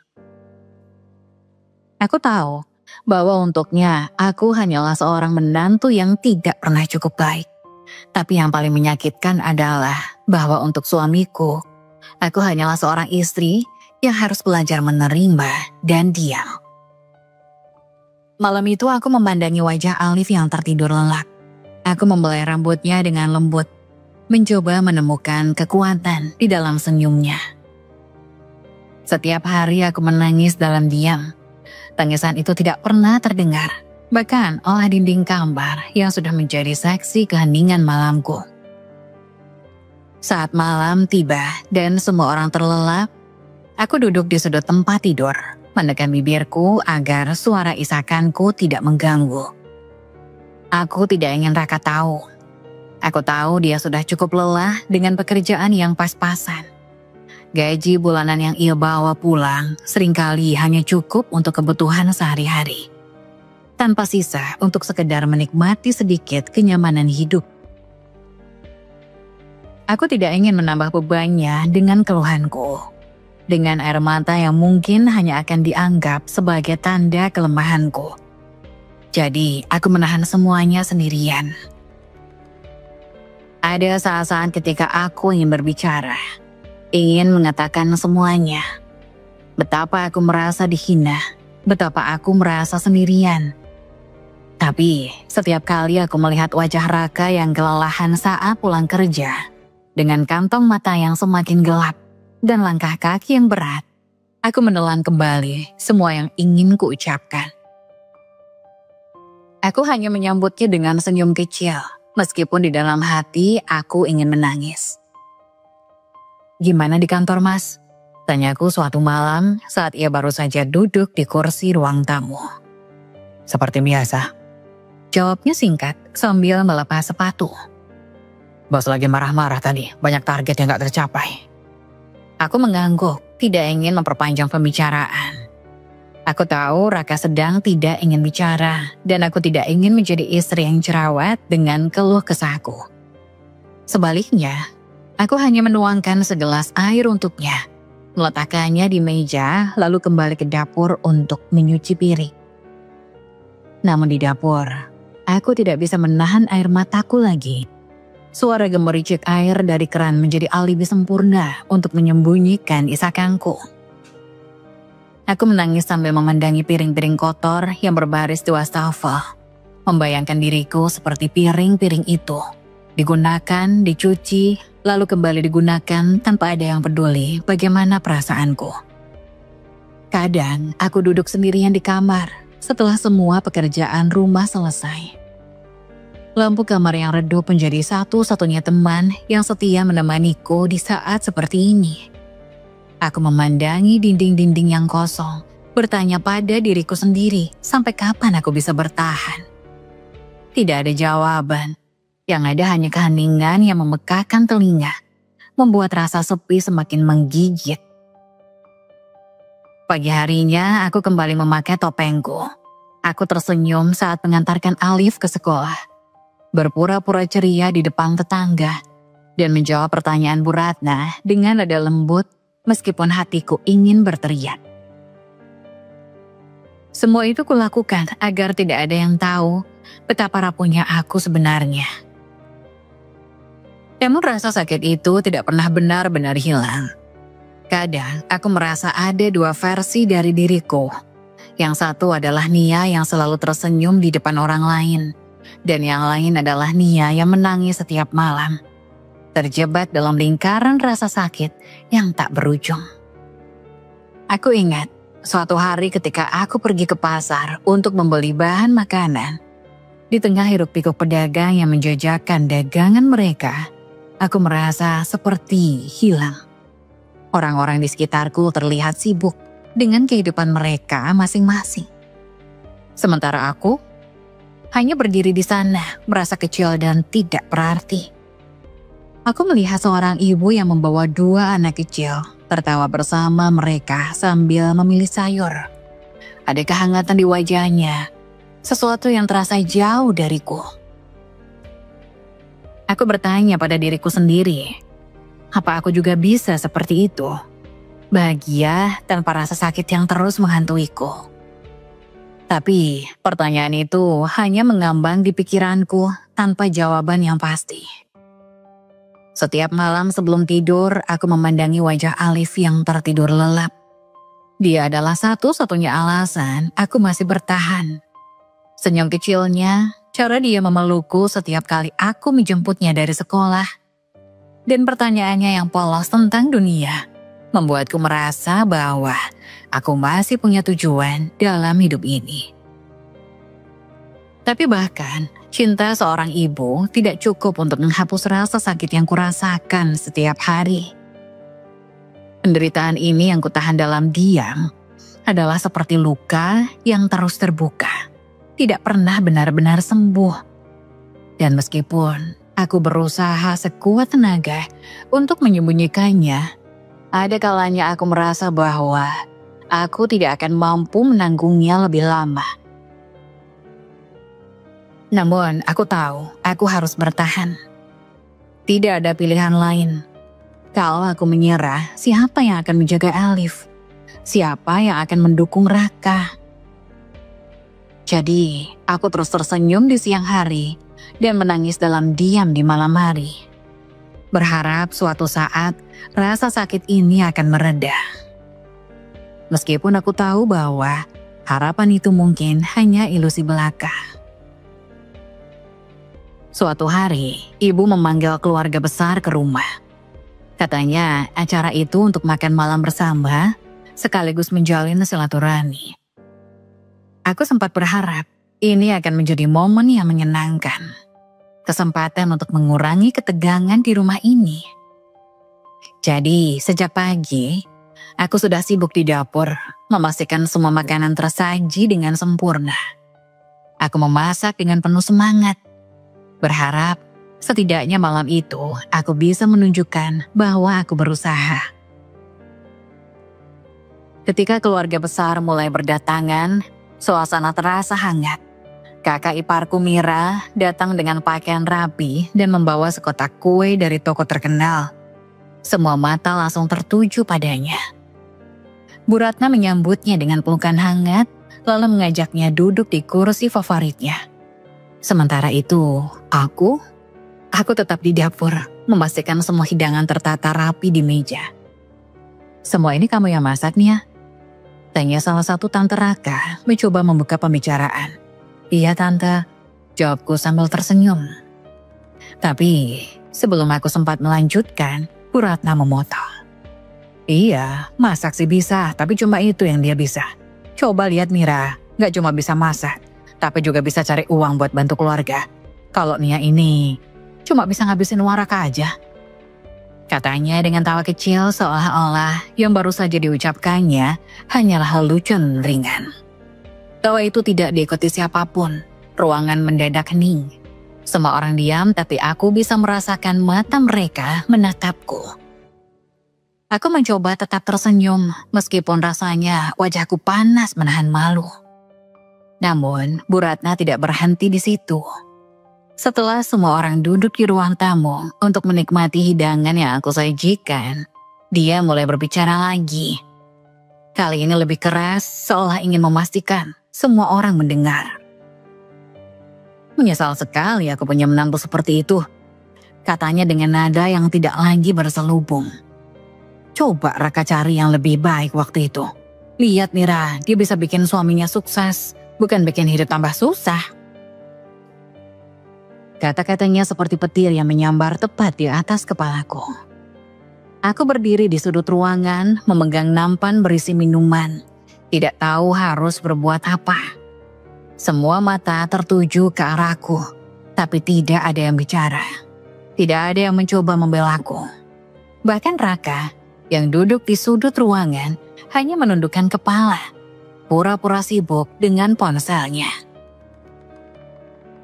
Aku tahu bahwa untuknya aku hanyalah seorang menantu yang tidak pernah cukup baik. Tapi yang paling menyakitkan adalah bahwa untuk suamiku, aku hanyalah seorang istri yang harus belajar menerima dan diam. Malam itu aku memandangi wajah Alif yang tertidur lelap. Aku membelai rambutnya dengan lembut, mencoba menemukan kekuatan di dalam senyumnya. Setiap hari aku menangis dalam diam. Tangisan itu tidak pernah terdengar, bahkan oleh dinding kamar yang sudah menjadi saksi keheningan malamku. Saat malam tiba dan semua orang terlelap, aku duduk di sudut tempat tidur, menekan bibirku agar suara isakanku tidak mengganggu. Aku tidak ingin Raka tahu. Aku tahu dia sudah cukup lelah dengan pekerjaan yang pas-pasan. Gaji bulanan yang ia bawa pulang seringkali hanya cukup untuk kebutuhan sehari-hari, tanpa sisa untuk sekedar menikmati sedikit kenyamanan hidup. Aku tidak ingin menambah bebannya dengan keluhanku, dengan air mata yang mungkin hanya akan dianggap sebagai tanda kelemahanku. Jadi aku menahan semuanya sendirian. Ada saat-saat ketika aku ingin berbicara, ingin mengatakan semuanya. Betapa aku merasa dihina, betapa aku merasa sendirian. Tapi setiap kali aku melihat wajah Raka yang kelelahan saat pulang kerja, dengan kantong mata yang semakin gelap dan langkah kaki yang berat, aku menelan kembali semua yang ingin kuucapkan. Aku hanya menyambutnya dengan senyum kecil, meskipun di dalam hati aku ingin menangis. "Gimana di kantor, Mas?" tanyaku suatu malam saat ia baru saja duduk di kursi ruang tamu. "Seperti biasa," jawabnya singkat sambil melepas sepatu. "Bos lagi marah-marah tadi, banyak target yang gak tercapai." Aku mengangguk, tidak ingin memperpanjang pembicaraan. Aku tahu Raka sedang tidak ingin bicara, dan aku tidak ingin menjadi istri yang jerawat dengan keluh kesahku. Sebaliknya, aku hanya menuangkan segelas air untuknya, meletakkannya di meja, lalu kembali ke dapur untuk menyuci piring. Namun di dapur, aku tidak bisa menahan air mataku lagi. Suara gemericik air dari keran menjadi alibi sempurna untuk menyembunyikan isakanku. Aku menangis sambil memandangi piring-piring kotor yang berbaris di wastafel. Membayangkan diriku seperti piring-piring itu. Digunakan, dicuci, lalu kembali digunakan tanpa ada yang peduli bagaimana perasaanku. Kadang aku duduk sendirian di kamar setelah semua pekerjaan rumah selesai. Lampu kamar yang redup menjadi satu-satunya teman yang setia menemaniku di saat seperti ini. Aku memandangi dinding-dinding yang kosong, bertanya pada diriku sendiri sampai kapan aku bisa bertahan. Tidak ada jawaban, yang ada hanya keheningan yang memekakkan telinga, membuat rasa sepi semakin menggigit. Pagi harinya aku kembali memakai topengku. Aku tersenyum saat mengantarkan Alif ke sekolah. Berpura-pura ceria di depan tetangga, dan menjawab pertanyaan Bu Ratna dengan nada lembut meskipun hatiku ingin berteriak. Semua itu kulakukan agar tidak ada yang tahu betapa rapuhnya aku sebenarnya. Namun rasa sakit itu tidak pernah benar-benar hilang. Kadang aku merasa ada dua versi dari diriku. Yang satu adalah Nia yang selalu tersenyum di depan orang lain. Dan yang lain adalah Nia yang menangis setiap malam, terjebak dalam lingkaran rasa sakit yang tak berujung. Aku ingat suatu hari ketika aku pergi ke pasar untuk membeli bahan makanan. Di tengah hiruk-pikuk pedagang yang menjajakan dagangan mereka, aku merasa seperti hilang. Orang-orang di sekitarku terlihat sibuk dengan kehidupan mereka masing-masing. Sementara aku hanya berdiri di sana, merasa kecil dan tidak berarti. Aku melihat seorang ibu yang membawa dua anak kecil, tertawa bersama mereka sambil memilih sayur. Ada kehangatan di wajahnya, sesuatu yang terasa jauh dariku. Aku bertanya pada diriku sendiri, apa aku juga bisa seperti itu? Bahagia tanpa rasa sakit yang terus menghantuiku. Tapi pertanyaan itu hanya mengambang di pikiranku tanpa jawaban yang pasti. Setiap malam sebelum tidur, aku memandangi wajah Alif yang tertidur lelap. Dia adalah satu-satunya alasan aku masih bertahan. Senyum kecilnya, cara dia memelukku setiap kali aku menjemputnya dari sekolah, dan pertanyaannya yang polos tentang dunia membuatku merasa bahwa aku masih punya tujuan dalam hidup ini. Tapi bahkan, cinta seorang ibu tidak cukup untuk menghapus rasa sakit yang kurasakan setiap hari. Penderitaan ini yang kutahan dalam diam adalah seperti luka yang terus terbuka, tidak pernah benar-benar sembuh. Dan meskipun aku berusaha sekuat tenaga untuk menyembunyikannya, ada kalanya aku merasa bahwa aku tidak akan mampu menanggungnya lebih lama. Namun aku tahu aku harus bertahan. Tidak ada pilihan lain. Kalau aku menyerah, siapa yang akan menjaga Alif? Siapa yang akan mendukung Raka? Jadi, aku terus tersenyum di siang hari dan menangis dalam diam di malam hari. Berharap suatu saat rasa sakit ini akan mereda. Meskipun aku tahu bahwa harapan itu mungkin hanya ilusi belaka. Suatu hari, ibu memanggil keluarga besar ke rumah. Katanya acara itu untuk makan malam bersama, sekaligus menjalin silaturahmi. Aku sempat berharap ini akan menjadi momen yang menyenangkan. Kesempatan untuk mengurangi ketegangan di rumah ini. Jadi, sejak pagi, aku sudah sibuk di dapur, memastikan semua makanan tersaji dengan sempurna. Aku memasak dengan penuh semangat, berharap setidaknya malam itu aku bisa menunjukkan bahwa aku berusaha. Ketika keluarga besar mulai berdatangan, suasana terasa hangat. Kakak iparku Mira datang dengan pakaian rapi dan membawa sekotak kue dari toko terkenal. Semua mata langsung tertuju padanya. Bu Ratna menyambutnya dengan pelukan hangat, lalu mengajaknya duduk di kursi favoritnya. Sementara itu, aku tetap di dapur, memastikan semua hidangan tertata rapi di meja. "Semua ini kamu yang masak nih ya?" tanya salah satu Tante Raka, mencoba membuka pembicaraan. "Iya Tante," jawabku sambil tersenyum. Tapi sebelum aku sempat melanjutkan, Bu Ratna memotong. "Iya, masak sih bisa, tapi cuma itu yang dia bisa. Coba lihat Mira, gak cuma bisa masak, tapi juga bisa cari uang buat bantu keluarga. Kalau Nia ini cuma bisa ngabisin warak aja." Katanya dengan tawa kecil seolah-olah yang baru saja diucapkannya hanyalah lelucon ringan. Tawa itu tidak diikuti siapapun, ruangan mendadak hening. Semua orang diam, tapi aku bisa merasakan mata mereka menatapku. Aku mencoba tetap tersenyum, meskipun rasanya wajahku panas menahan malu. Namun, Bu Ratna tidak berhenti di situ. Setelah semua orang duduk di ruang tamu untuk menikmati hidangan yang aku sajikan, dia mulai berbicara lagi. Kali ini lebih keras, seolah ingin memastikan semua orang mendengar. "Menyesal sekali aku punya menantu seperti itu," katanya dengan nada yang tidak lagi berselubung. "Coba Raka cari yang lebih baik waktu itu. Lihat Mira, dia bisa bikin suaminya sukses, bukan bikin hidup tambah susah." Kata-katanya seperti petir yang menyambar tepat di atas kepalaku. Aku berdiri di sudut ruangan, memegang nampan berisi minuman. Tidak tahu harus berbuat apa. Semua mata tertuju ke arahku, tapi tidak ada yang bicara. Tidak ada yang mencoba membelaku. Bahkan Raka yang duduk di sudut ruangan hanya menundukkan kepala, pura-pura sibuk dengan ponselnya.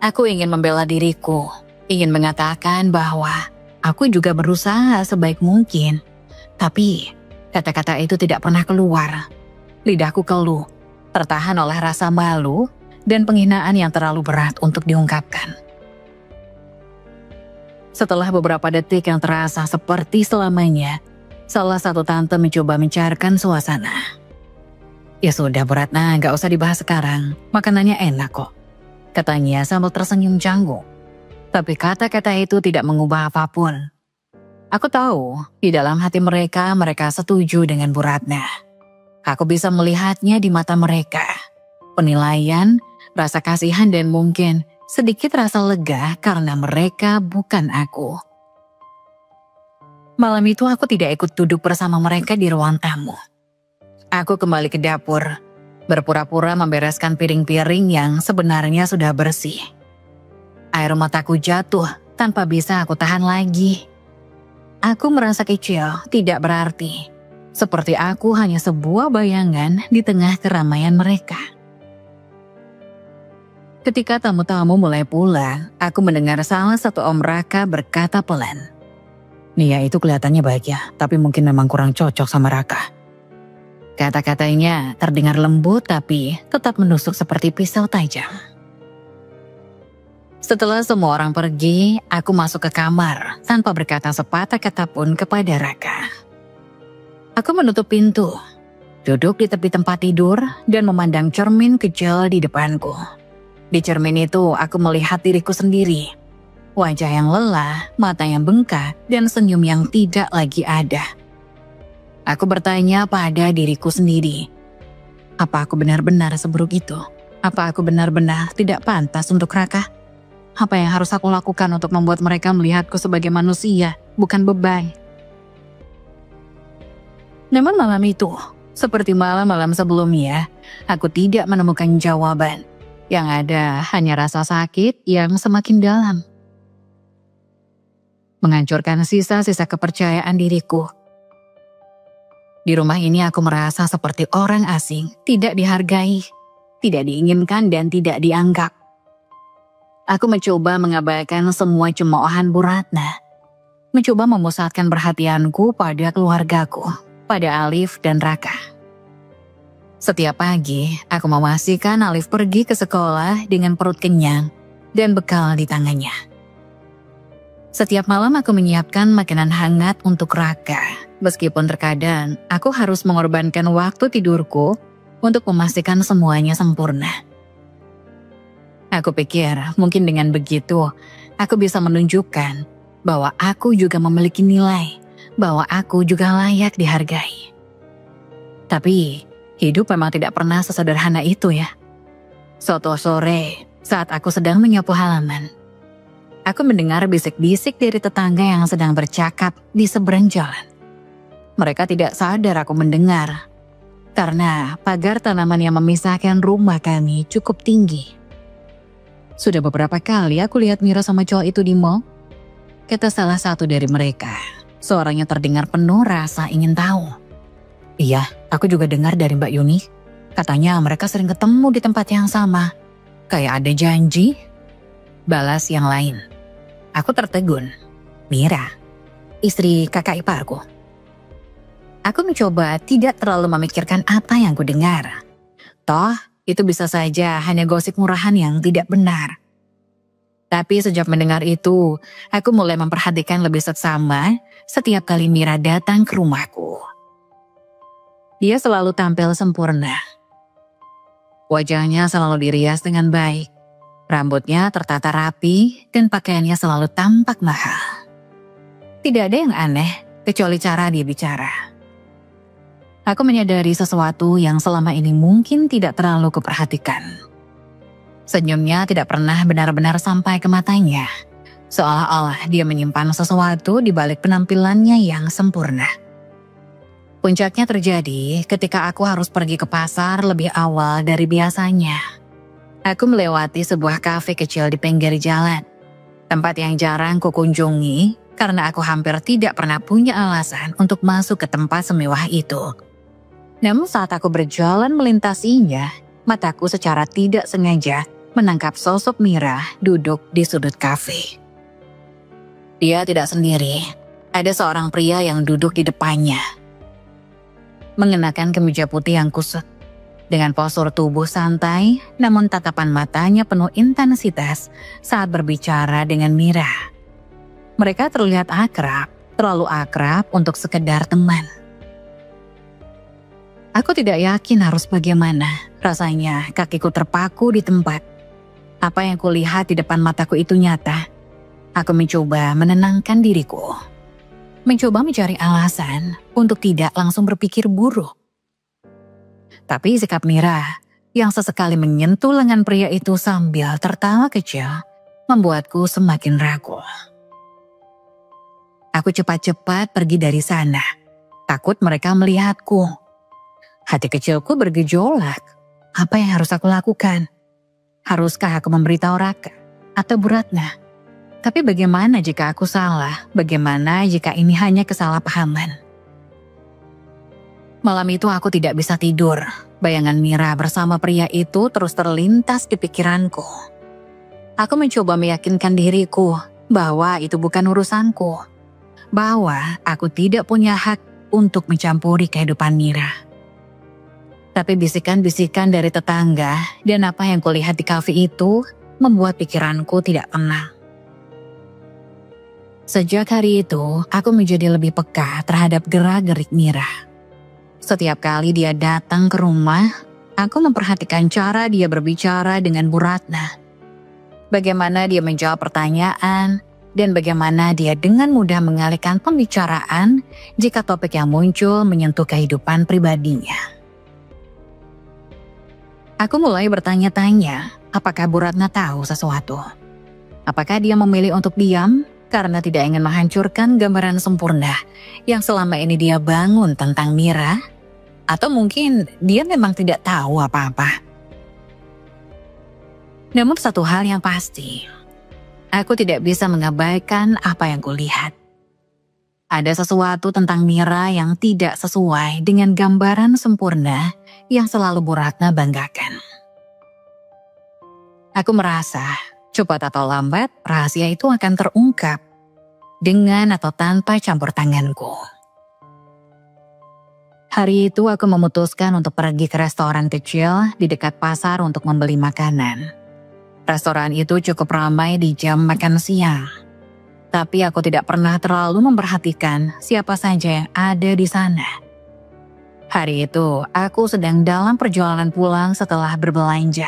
Aku ingin membela diriku, ingin mengatakan bahwa aku juga berusaha sebaik mungkin. Tapi kata-kata itu tidak pernah keluar. Lidahku keluh, tertahan oleh rasa malu dan penghinaan yang terlalu berat untuk diungkapkan. Setelah beberapa detik yang terasa seperti selamanya, salah satu tante mencoba mencairkan suasana. "Ya sudah Bu Ratna, gak usah dibahas sekarang. Makanannya enak kok," katanya sambil tersenyum canggung. Tapi kata-kata itu tidak mengubah apapun. Aku tahu, di dalam hati mereka setuju dengan Bu Ratna. Aku bisa melihatnya di mata mereka. Penilaian, rasa kasihan dan mungkin sedikit rasa lega karena mereka bukan aku. Malam itu aku tidak ikut duduk bersama mereka di ruang tamu. Aku kembali ke dapur, berpura-pura membereskan piring-piring yang sebenarnya sudah bersih. Air mataku jatuh tanpa bisa aku tahan lagi. Aku merasa kecil, tidak berarti. Seperti aku hanya sebuah bayangan di tengah keramaian mereka. Ketika tamu-tamu mulai pulang, aku mendengar salah satu Om Raka berkata pelan, "Nia itu kelihatannya bahagia, tapi mungkin memang kurang cocok sama Raka." Kata-katanya terdengar lembut tapi tetap menusuk seperti pisau tajam. Setelah semua orang pergi, aku masuk ke kamar tanpa berkata sepatah kata pun kepada Raka. Aku menutup pintu, duduk di tepi tempat tidur dan memandang cermin kecil di depanku. Di cermin itu aku melihat diriku sendiri. Wajah yang lelah, mata yang bengkak, dan senyum yang tidak lagi ada. Aku bertanya pada diriku sendiri. Apa aku benar-benar seburuk itu? Apa aku benar-benar tidak pantas untuk Raka? Apa yang harus aku lakukan untuk membuat mereka melihatku sebagai manusia, bukan beban? Namun malam itu, seperti malam-malam sebelumnya, aku tidak menemukan jawaban. Yang ada hanya rasa sakit yang semakin dalam. Menghancurkan sisa-sisa kepercayaan diriku. Di rumah ini aku merasa seperti orang asing, tidak dihargai, tidak diinginkan dan tidak dianggap. Aku mencoba mengabaikan semua cemoohan Bu Ratna. Mencoba memusatkan perhatianku pada keluargaku, pada Alif dan Raka. Setiap pagi, aku memastikan Alif pergi ke sekolah dengan perut kenyang dan bekal di tangannya. Setiap malam aku menyiapkan makanan hangat untuk Raka. Meskipun terkadang aku harus mengorbankan waktu tidurku untuk memastikan semuanya sempurna. Aku pikir mungkin dengan begitu aku bisa menunjukkan bahwa aku juga memiliki nilai, bahwa aku juga layak dihargai. Tapi hidup memang tidak pernah sesederhana itu ya. Suatu sore saat aku sedang menyapu halaman, aku mendengar bisik-bisik dari tetangga yang sedang bercakap di seberang jalan. Mereka tidak sadar aku mendengar, karena pagar tanaman yang memisahkan rumah kami cukup tinggi. Sudah beberapa kali aku lihat Mira sama cowok itu di mall, kata salah satu dari mereka. Suaranya terdengar penuh rasa ingin tahu. Iya, aku juga dengar dari Mbak Yuni. Katanya mereka sering ketemu di tempat yang sama. Kayak ada janji. Balas yang lain. Aku tertegun. Mira, istri kakak iparku. Aku mencoba tidak terlalu memikirkan apa yang kudengar. Toh, itu bisa saja hanya gosip murahan yang tidak benar. Tapi sejak mendengar itu, aku mulai memperhatikan lebih seksama setiap kali Mira datang ke rumahku. Dia selalu tampil sempurna. Wajahnya selalu dirias dengan baik. Rambutnya tertata rapi dan pakaiannya selalu tampak mahal. Tidak ada yang aneh kecuali cara dia bicara. Aku menyadari sesuatu yang selama ini mungkin tidak terlalu kuperhatikan. Senyumnya tidak pernah benar-benar sampai ke matanya. Seolah-olah dia menyimpan sesuatu di balik penampilannya yang sempurna. Puncaknya terjadi ketika aku harus pergi ke pasar lebih awal dari biasanya. Aku melewati sebuah kafe kecil di pinggir jalan. Tempat yang jarang kukunjungi karena aku hampir tidak pernah punya alasan untuk masuk ke tempat semewah itu. Namun saat aku berjalan melintasinya, mataku secara tidak sengaja menangkap sosok Mira duduk di sudut kafe. Dia tidak sendiri, ada seorang pria yang duduk di depannya. Mengenakan kemeja putih yang kusut, dengan postur tubuh santai, namun tatapan matanya penuh intensitas saat berbicara dengan Mira. Mereka terlihat akrab, terlalu akrab untuk sekedar teman. Aku tidak yakin harus bagaimana, rasanya kakiku terpaku di tempat. Apa yang kulihat di depan mataku itu nyata. Aku mencoba menenangkan diriku. Mencoba mencari alasan untuk tidak langsung berpikir buruk. Tapi sikap Mira yang sesekali menyentuh lengan pria itu sambil tertawa kecil membuatku semakin ragu. Aku cepat-cepat pergi dari sana, takut mereka melihatku. Hati kecilku bergejolak. Apa yang harus aku lakukan? Haruskah aku memberitahu Raka atau Bu Ratna? Tapi bagaimana jika aku salah? Bagaimana jika ini hanya kesalahpahaman? Malam itu aku tidak bisa tidur. Bayangan Mira bersama pria itu terus terlintas di pikiranku. Aku mencoba meyakinkan diriku bahwa itu bukan urusanku. Bahwa aku tidak punya hak untuk mencampuri kehidupan Mira. Tapi bisikan-bisikan dari tetangga dan apa yang kulihat di kafe itu membuat pikiranku tidak tenang. Sejak hari itu, aku menjadi lebih peka terhadap gerak-gerik Mira. Setiap kali dia datang ke rumah, aku memperhatikan cara dia berbicara dengan Bu Ratna. Bagaimana dia menjawab pertanyaan, dan bagaimana dia dengan mudah mengalihkan pembicaraan jika topik yang muncul menyentuh kehidupan pribadinya. Aku mulai bertanya-tanya, apakah Bu Ratna tahu sesuatu? Apakah dia memilih untuk diam? Karena tidak ingin menghancurkan gambaran sempurna yang selama ini dia bangun tentang Mira, atau mungkin dia memang tidak tahu apa-apa. Namun satu hal yang pasti, aku tidak bisa mengabaikan apa yang kulihat. Ada sesuatu tentang Mira yang tidak sesuai dengan gambaran sempurna yang selalu Bu Ratna banggakan. Aku merasa cepat atau lambat, rahasia itu akan terungkap dengan atau tanpa campur tanganku. Hari itu aku memutuskan untuk pergi ke restoran kecil di dekat pasar untuk membeli makanan. Restoran itu cukup ramai di jam makan siang. Tapi aku tidak pernah terlalu memperhatikan siapa saja yang ada di sana. Hari itu, aku sedang dalam perjalanan pulang setelah berbelanja.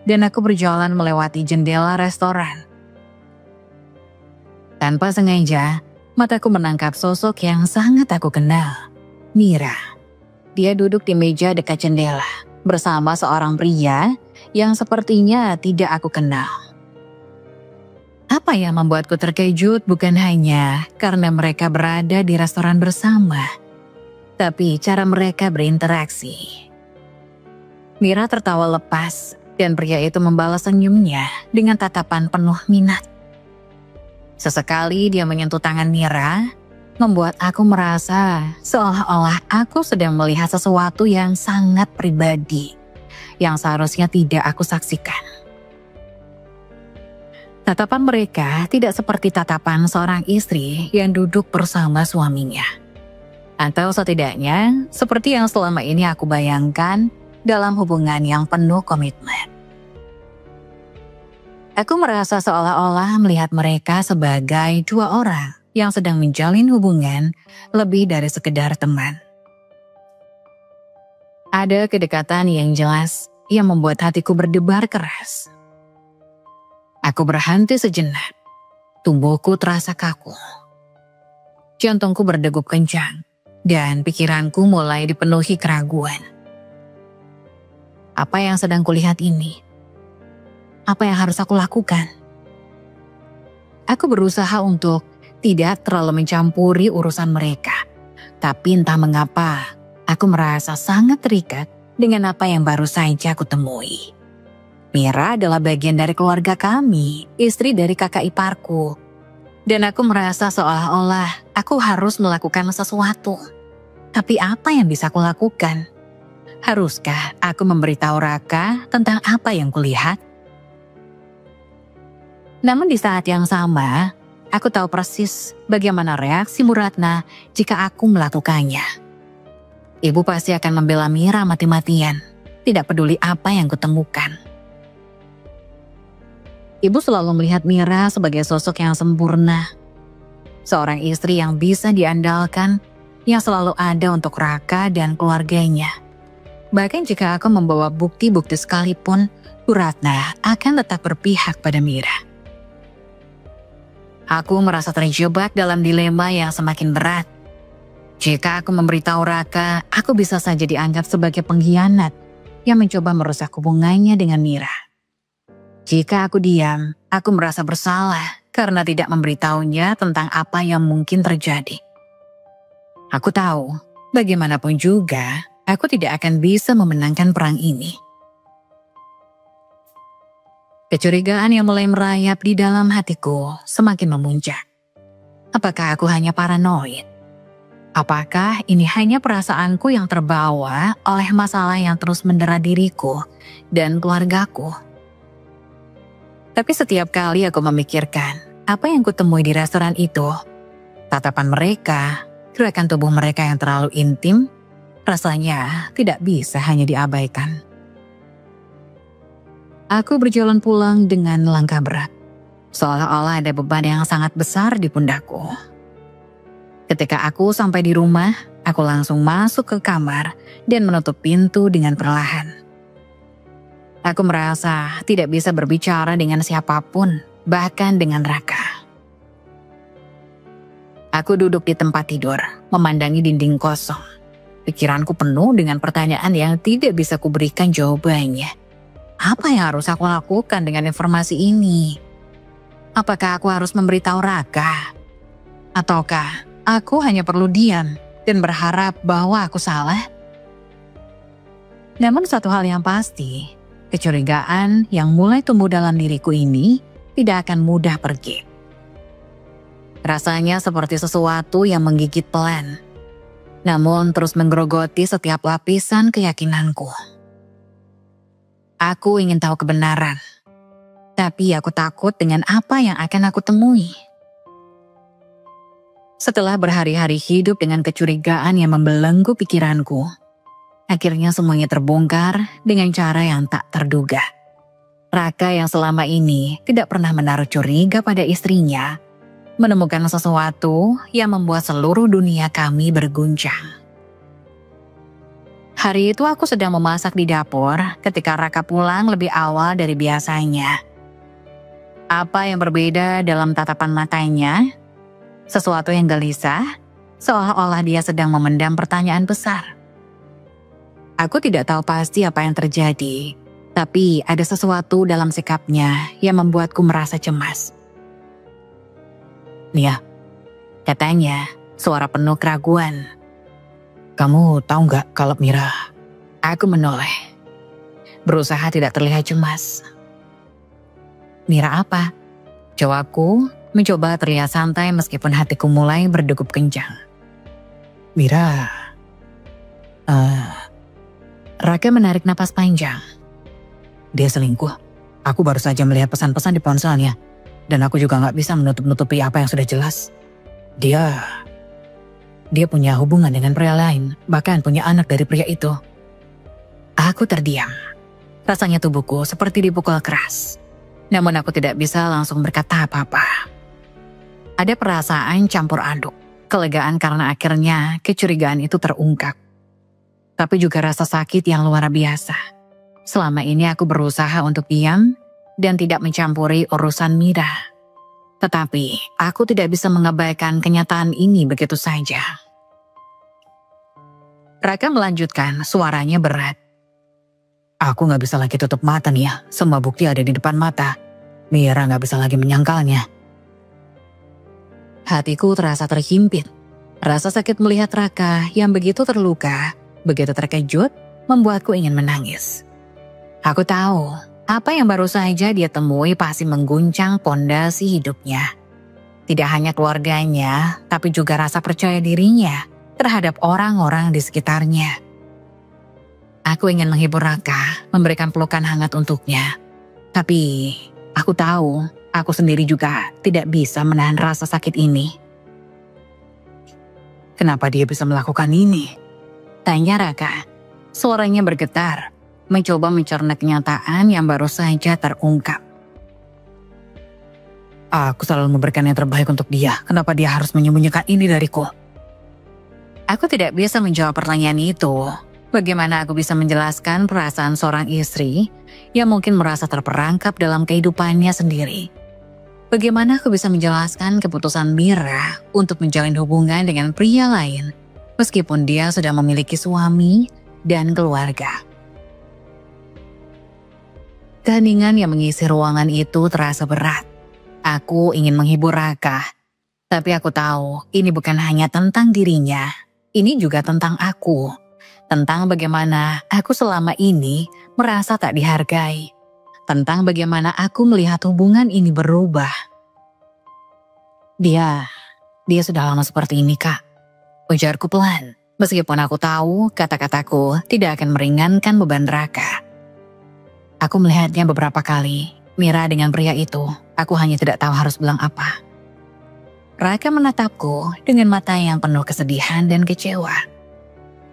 Dan aku berjalan melewati jendela restoran. Tanpa sengaja, mataku menangkap sosok yang sangat aku kenal, Mira. Dia duduk di meja dekat jendela, bersama seorang pria yang sepertinya tidak aku kenal. Apa yang membuatku terkejut bukan hanya karena mereka berada di restoran bersama, tapi cara mereka berinteraksi. Mira tertawa lepas dan pria itu membalas senyumnya dengan tatapan penuh minat. Sesekali dia menyentuh tangan Mira, membuat aku merasa seolah-olah aku sedang melihat sesuatu yang sangat pribadi, yang seharusnya tidak aku saksikan. Tatapan mereka tidak seperti tatapan seorang istri yang duduk bersama suaminya. Atau setidaknya seperti yang selama ini aku bayangkan dalam hubungan yang penuh komitmen. Aku merasa seolah-olah melihat mereka sebagai dua orang yang sedang menjalin hubungan lebih dari sekedar teman. Ada kedekatan yang jelas yang membuat hatiku berdebar keras. Aku berhenti sejenak. Tubuhku terasa kaku. Jantungku berdegup kencang dan pikiranku mulai dipenuhi keraguan. Apa yang sedang kulihat ini? Apa yang harus aku lakukan? Aku berusaha untuk tidak terlalu mencampuri urusan mereka. Tapi entah mengapa, aku merasa sangat terikat dengan apa yang baru saja aku temui. Mira adalah bagian dari keluarga kami, istri dari kakak iparku. Dan aku merasa seolah-olah aku harus melakukan sesuatu. Tapi apa yang bisa aku lakukan? Haruskah aku memberitahu Raka tentang apa yang kulihat? Namun di saat yang sama, aku tahu persis bagaimana reaksi Bu Ratna jika aku melakukannya. Ibu pasti akan membela Mira mati-matian, tidak peduli apa yang kutemukan. Ibu selalu melihat Mira sebagai sosok yang sempurna. Seorang istri yang bisa diandalkan, yang selalu ada untuk Raka dan keluarganya. Bahkan jika aku membawa bukti-bukti sekalipun, Bu Ratna akan tetap berpihak pada Mira. Aku merasa terjebak dalam dilema yang semakin berat. Jika aku memberitahu Raka, aku bisa saja dianggap sebagai pengkhianat yang mencoba merusak hubungannya dengan Mira. Jika aku diam, aku merasa bersalah karena tidak memberitahunya tentang apa yang mungkin terjadi. Aku tahu, bagaimanapun juga, aku tidak akan bisa memenangkan perang ini. Kecurigaan yang mulai merayap di dalam hatiku semakin memuncak. Apakah aku hanya paranoid? Apakah ini hanya perasaanku yang terbawa oleh masalah yang terus mendera diriku dan keluargaku? Tapi setiap kali aku memikirkan apa yang kutemui di restoran itu, tatapan mereka, gerakan tubuh mereka yang terlalu intim, rasanya tidak bisa hanya diabaikan. Aku berjalan pulang dengan langkah berat, seolah-olah ada beban yang sangat besar di pundakku. Ketika aku sampai di rumah, aku langsung masuk ke kamar dan menutup pintu dengan perlahan. Aku merasa tidak bisa berbicara dengan siapapun, bahkan dengan Raka. Aku duduk di tempat tidur, memandangi dinding kosong. Pikiranku penuh dengan pertanyaan yang tidak bisa kuberikan jawabannya. Apa yang harus aku lakukan dengan informasi ini? Apakah aku harus memberitahu Raka? Ataukah aku hanya perlu diam dan berharap bahwa aku salah? Namun satu hal yang pasti, kecurigaan yang mulai tumbuh dalam diriku ini tidak akan mudah pergi. Rasanya seperti sesuatu yang menggigit pelan, namun terus menggerogoti setiap lapisan keyakinanku. Aku ingin tahu kebenaran, tapi aku takut dengan apa yang akan aku temui. Setelah berhari-hari hidup dengan kecurigaan yang membelenggu pikiranku, akhirnya semuanya terbongkar dengan cara yang tak terduga. Raka yang selama ini tidak pernah menaruh curiga pada istrinya, menemukan sesuatu yang membuat seluruh dunia kami berguncang. Hari itu aku sedang memasak di dapur ketika Raka pulang lebih awal dari biasanya. Apa yang berbeda dalam tatapan matanya? Sesuatu yang gelisah, seolah-olah dia sedang memendam pertanyaan besar. Aku tidak tahu pasti apa yang terjadi, tapi ada sesuatu dalam sikapnya yang membuatku merasa cemas. Nia, katanya, suara penuh keraguan. Kamu tahu nggak kalau Mira? Aku menoleh, berusaha tidak terlihat cemas. Mira apa? Jawabku, mencoba terlihat santai meskipun hatiku mulai berdegup kencang. Mira, Raka menarik napas panjang. Dia selingkuh. Aku baru saja melihat pesan-pesan di ponselnya. Dan aku juga gak bisa menutup-nutupi apa yang sudah jelas. Dia punya hubungan dengan pria lain, bahkan punya anak dari pria itu. Aku terdiam. Rasanya tubuhku seperti dipukul keras. Namun aku tidak bisa langsung berkata apa-apa. Ada perasaan campur aduk, kelegaan karena akhirnya kecurigaan itu terungkap. Tapi juga rasa sakit yang luar biasa. Selama ini aku berusaha untuk diam dan tidak mencampuri urusan Mira. Tetapi aku tidak bisa mengabaikan kenyataan ini begitu saja. Raka melanjutkan, suaranya berat. Aku gak bisa lagi tutup mata nih ya, semua bukti ada di depan mata. Mira gak bisa lagi menyangkalnya. Hatiku terasa terhimpit. Rasa sakit melihat Raka yang begitu terluka, begitu terkejut, membuatku ingin menangis. Aku tahu, apa yang baru saja dia temui pasti mengguncang pondasi hidupnya. Tidak hanya keluarganya, tapi juga rasa percaya dirinya terhadap orang-orang di sekitarnya. Aku ingin menghibur Raka, memberikan pelukan hangat untuknya. Tapi, aku tahu, aku sendiri juga tidak bisa menahan rasa sakit ini. Kenapa dia bisa melakukan ini? Tanya Raka. Suaranya bergetar, mencoba mencerna kenyataan yang baru saja terungkap. Aku selalu memberikan yang terbaik untuk dia. Kenapa dia harus menyembunyikan ini dariku? Aku tidak bisa menjawab pertanyaan itu. Bagaimana aku bisa menjelaskan perasaan seorang istri yang mungkin merasa terperangkap dalam kehidupannya sendiri? Bagaimana aku bisa menjelaskan keputusan Mira untuk menjalin hubungan dengan pria lain, meskipun dia sudah memiliki suami dan keluarga? Keheningan yang mengisi ruangan itu terasa berat. Aku ingin menghibur Raka, tapi aku tahu ini bukan hanya tentang dirinya. Ini juga tentang aku. Tentang bagaimana aku selama ini merasa tak dihargai. Tentang bagaimana aku melihat hubungan ini berubah. Dia sudah lama seperti ini, Kak. Ujarku pelan, meskipun aku tahu kata-kataku tidak akan meringankan beban Raka. Aku melihatnya beberapa kali, Mira dengan pria itu. Aku hanya tidak tahu harus bilang apa. Raka menatapku dengan mata yang penuh kesedihan dan kecewa.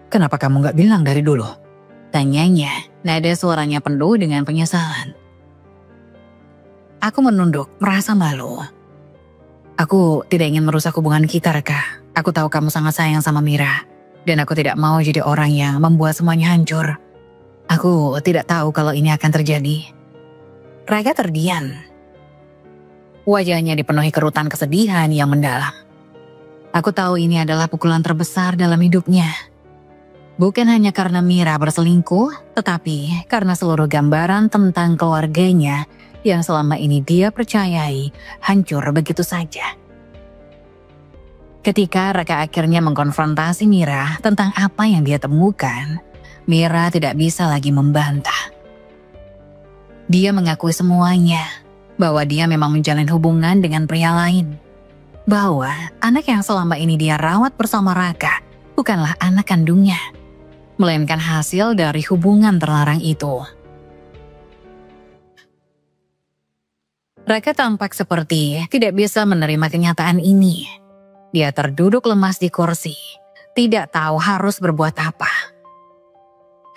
Kenapa kamu gak bilang dari dulu? Tanyanya, nada suaranya penuh dengan penyesalan. Aku menunduk, merasa malu. Aku tidak ingin merusak hubungan kita, Raka. Aku tahu kamu sangat sayang sama Mira. Dan aku tidak mau jadi orang yang membuat semuanya hancur. Aku tidak tahu kalau ini akan terjadi. Raka terdiam. Wajahnya dipenuhi kerutan kesedihan yang mendalam. Aku tahu ini adalah pukulan terbesar dalam hidupnya. Bukan hanya karena Mira berselingkuh, tetapi karena seluruh gambaran tentang keluarganya yang selama ini dia percayai hancur begitu saja. Ketika Raka akhirnya mengkonfrontasi Mira tentang apa yang dia temukan, Mira tidak bisa lagi membantah. Dia mengakui semuanya, bahwa dia memang menjalin hubungan dengan pria lain. Bahwa anak yang selama ini dia rawat bersama Raka bukanlah anak kandungnya, melainkan hasil dari hubungan terlarang itu. Raka tampak seperti tidak bisa menerima kenyataan ini. Dia terduduk lemas di kursi, tidak tahu harus berbuat apa.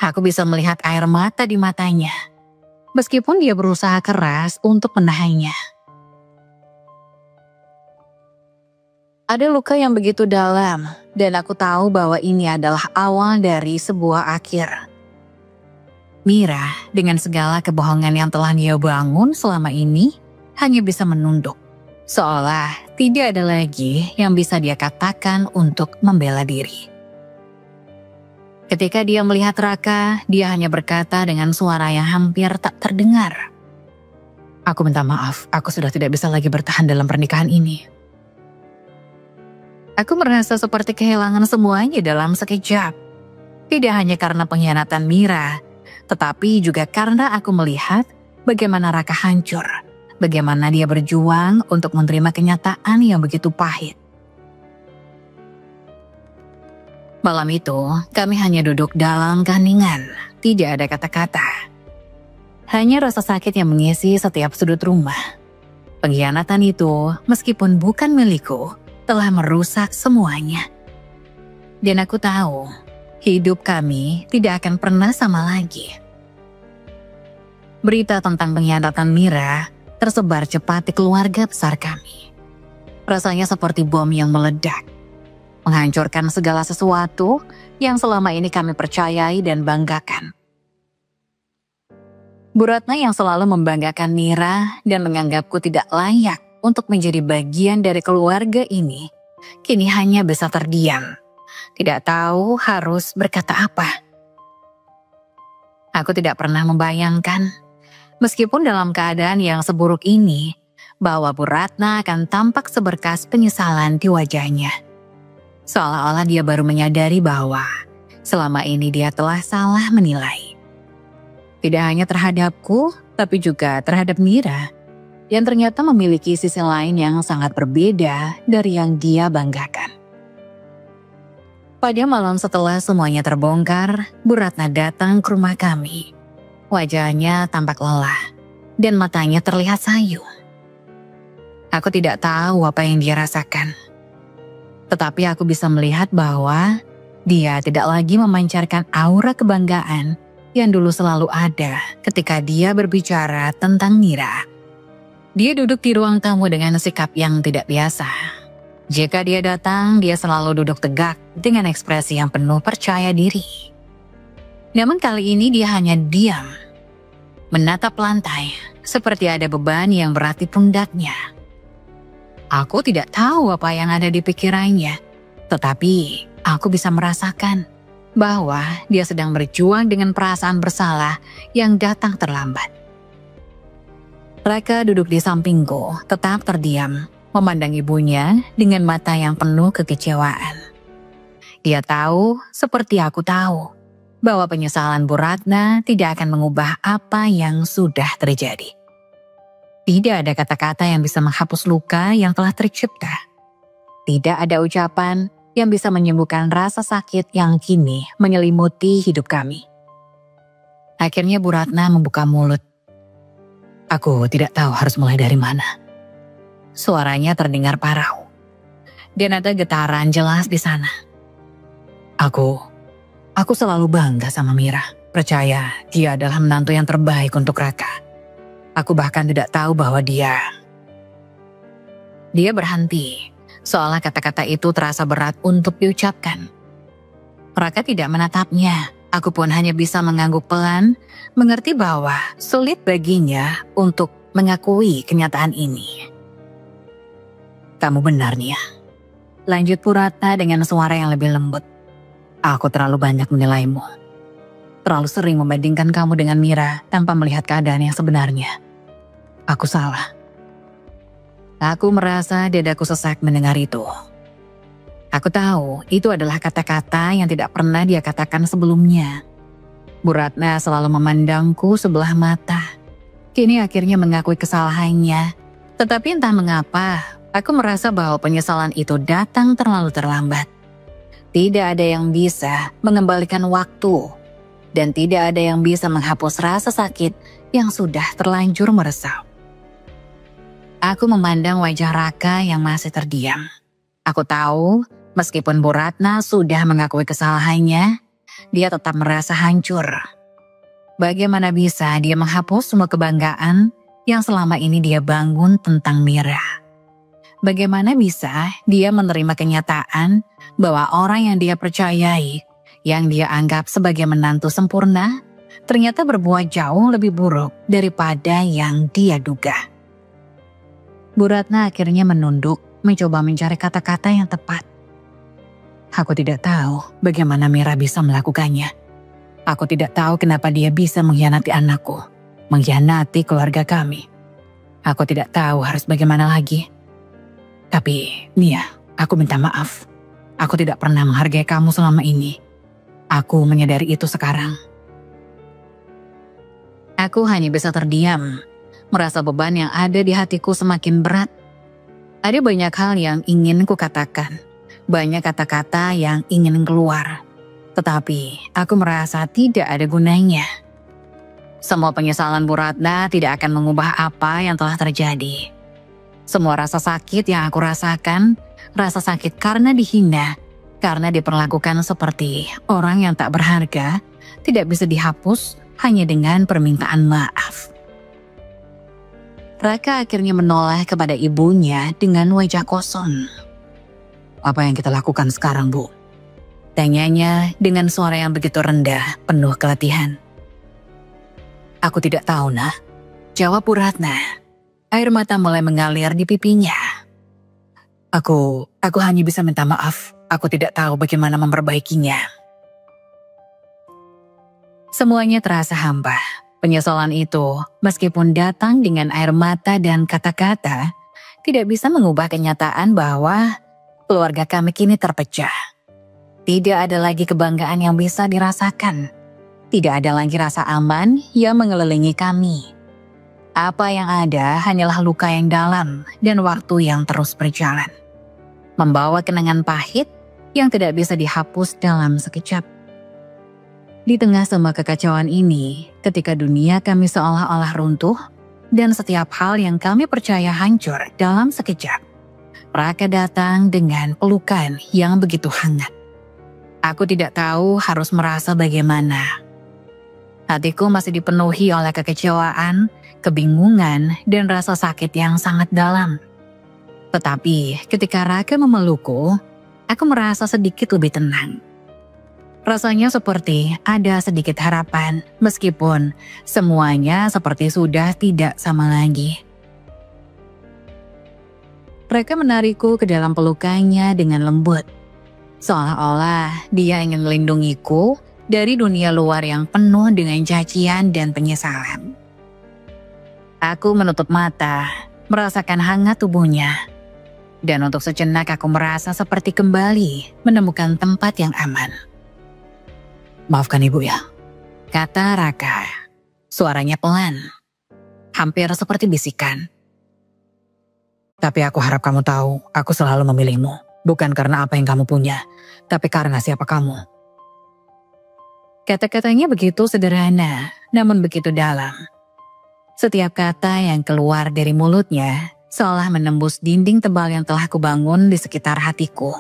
Aku bisa melihat air mata di matanya, meskipun dia berusaha keras untuk menahannya. Ada luka yang begitu dalam, dan aku tahu bahwa ini adalah awal dari sebuah akhir. Mira, dengan segala kebohongan yang telah dia bangun selama ini, hanya bisa menunduk. Seolah tidak ada lagi yang bisa dia katakan untuk membela diri. Ketika dia melihat Raka, dia hanya berkata dengan suara yang hampir tak terdengar. Aku minta maaf, aku sudah tidak bisa lagi bertahan dalam pernikahan ini. Aku merasa seperti kehilangan semuanya dalam sekejap. Tidak hanya karena pengkhianatan Mira, tetapi juga karena aku melihat bagaimana Raka hancur. Bagaimana dia berjuang untuk menerima kenyataan yang begitu pahit. Malam itu, kami hanya duduk dalam keheningan. Tidak ada kata-kata. Hanya rasa sakit yang mengisi setiap sudut rumah. Pengkhianatan itu, meskipun bukan milikku, telah merusak semuanya. Dan aku tahu, hidup kami tidak akan pernah sama lagi. Berita tentang pengkhianatan Mira tersebar cepat di keluarga besar kami. Rasanya seperti bom yang meledak, menghancurkan segala sesuatu yang selama ini kami percayai dan banggakan. Bu Ratna yang selalu membanggakan Mira dan menganggapku tidak layak untuk menjadi bagian dari keluarga ini, kini hanya bisa terdiam. Tidak tahu harus berkata apa. Aku tidak pernah membayangkan, meskipun dalam keadaan yang seburuk ini, bahwa Bu Ratna akan tampak seberkas penyesalan di wajahnya. Seolah-olah dia baru menyadari bahwa selama ini dia telah salah menilai. Tidak hanya terhadapku, tapi juga terhadap Mira, yang ternyata memiliki sisi lain yang sangat berbeda dari yang dia banggakan. Pada malam setelah semuanya terbongkar, Bu Ratna datang ke rumah kami. Wajahnya tampak lelah, dan matanya terlihat sayu. Aku tidak tahu apa yang dia rasakan. Tetapi aku bisa melihat bahwa dia tidak lagi memancarkan aura kebanggaan yang dulu selalu ada ketika dia berbicara tentang Mira. Dia duduk di ruang tamu dengan sikap yang tidak biasa. Jika dia datang, dia selalu duduk tegak dengan ekspresi yang penuh percaya diri. Namun kali ini dia hanya diam, menatap lantai, seperti ada beban yang berat di pundaknya. Aku tidak tahu apa yang ada di pikirannya, tetapi aku bisa merasakan bahwa dia sedang berjuang dengan perasaan bersalah yang datang terlambat. Raka duduk di sampingku, tetap terdiam, memandang ibunya dengan mata yang penuh kekecewaan. Dia tahu, seperti aku tahu, bahwa penyesalan Bu Ratna tidak akan mengubah apa yang sudah terjadi. Tidak ada kata-kata yang bisa menghapus luka yang telah tercipta. Tidak ada ucapan yang bisa menyembuhkan rasa sakit yang kini menyelimuti hidup kami. Akhirnya Bu Ratna membuka mulut. Aku tidak tahu harus mulai dari mana. Suaranya terdengar parau, dan ada getaran jelas di sana. Aku selalu bangga sama Mira. Percaya dia adalah menantu yang terbaik untuk Raka. Aku bahkan tidak tahu bahwa dia berhenti, seolah kata-kata itu terasa berat untuk diucapkan. Raka tidak menatapnya. Aku pun hanya bisa mengangguk pelan, mengerti bahwa sulit baginya untuk mengakui kenyataan ini. Kamu benar, Nia. Lanjut Bu Ratna dengan suara yang lebih lembut. Aku terlalu banyak menilaimu. Terlalu sering membandingkan kamu dengan Mira tanpa melihat keadaan yang sebenarnya. Aku salah. Aku merasa dadaku sesak mendengar itu. Aku tahu itu adalah kata-kata yang tidak pernah dia katakan sebelumnya. Bu Ratna selalu memandangku sebelah mata. Kini akhirnya mengakui kesalahannya. Tetapi entah mengapa, aku merasa bahwa penyesalan itu datang terlalu terlambat. Tidak ada yang bisa mengembalikan waktu. Dan tidak ada yang bisa menghapus rasa sakit yang sudah terlanjur meresap. Aku memandang wajah Raka yang masih terdiam. Aku tahu, meskipun Bu Ratna sudah mengakui kesalahannya, dia tetap merasa hancur. Bagaimana bisa dia menghapus semua kebanggaan yang selama ini dia bangun tentang Mira? Bagaimana bisa dia menerima kenyataan bahwa orang yang dia percayai, yang dia anggap sebagai menantu sempurna, ternyata berbuat jauh lebih buruk daripada yang dia duga. Bu Ratna akhirnya menunduk, mencoba mencari kata-kata yang tepat. Aku tidak tahu bagaimana Mira bisa melakukannya. Aku tidak tahu kenapa dia bisa mengkhianati anakku, mengkhianati keluarga kami. Aku tidak tahu harus bagaimana lagi. Tapi, Nia, aku minta maaf. Aku tidak pernah menghargai kamu selama ini. Aku menyadari itu sekarang. Aku hanya bisa terdiam, merasa beban yang ada di hatiku semakin berat. Ada banyak hal yang ingin kukatakan, banyak kata-kata yang ingin keluar. Tetapi, aku merasa tidak ada gunanya. Semua penyesalan Bu Ratna tidak akan mengubah apa yang telah terjadi. Semua rasa sakit yang aku rasakan, rasa sakit karena dihina, karena diperlakukan seperti orang yang tak berharga, tidak bisa dihapus hanya dengan permintaan maaf. Raka akhirnya menoleh kepada ibunya dengan wajah kosong. Apa yang kita lakukan sekarang, Bu? Tanyanya dengan suara yang begitu rendah, penuh keletihan. Aku tidak tahu, Nah. Jawab Bu Ratna. Air mata mulai mengalir di pipinya. Aku hanya bisa minta maaf. Aku tidak tahu bagaimana memperbaikinya. Semuanya terasa hampa. Penyesalan itu, meskipun datang dengan air mata dan kata-kata, tidak bisa mengubah kenyataan bahwa keluarga kami kini terpecah. Tidak ada lagi kebanggaan yang bisa dirasakan. Tidak ada lagi rasa aman yang mengelilingi kami. Apa yang ada hanyalah luka yang dalam dan waktu yang terus berjalan. Membawa kenangan pahit yang tidak bisa dihapus dalam sekejap. Di tengah semua kekacauan ini, ketika dunia kami seolah-olah runtuh dan setiap hal yang kami percaya hancur dalam sekejap, Raka datang dengan pelukan yang begitu hangat. Aku tidak tahu harus merasa bagaimana. Hatiku masih dipenuhi oleh kekecewaan, kebingungan, dan rasa sakit yang sangat dalam. Tetapi ketika Raka memelukku, aku merasa sedikit lebih tenang. Rasanya seperti ada sedikit harapan, meskipun semuanya seperti sudah tidak sama lagi. Raka menarikku ke dalam pelukannya dengan lembut. Seolah-olah dia ingin melindungiku dari dunia luar yang penuh dengan cacian dan penyesalan. Aku menutup mata, merasakan hangat tubuhnya. Dan untuk sejenak aku merasa seperti kembali menemukan tempat yang aman. Maafkan ibu ya, kata Raka. Suaranya pelan, hampir seperti bisikan. Tapi aku harap kamu tahu, aku selalu memilihmu. Bukan karena apa yang kamu punya, tapi karena siapa kamu. Kata-katanya begitu sederhana, namun begitu dalam. Setiap kata yang keluar dari mulutnya seolah menembus dinding tebal yang telah kubangun di sekitar hatiku.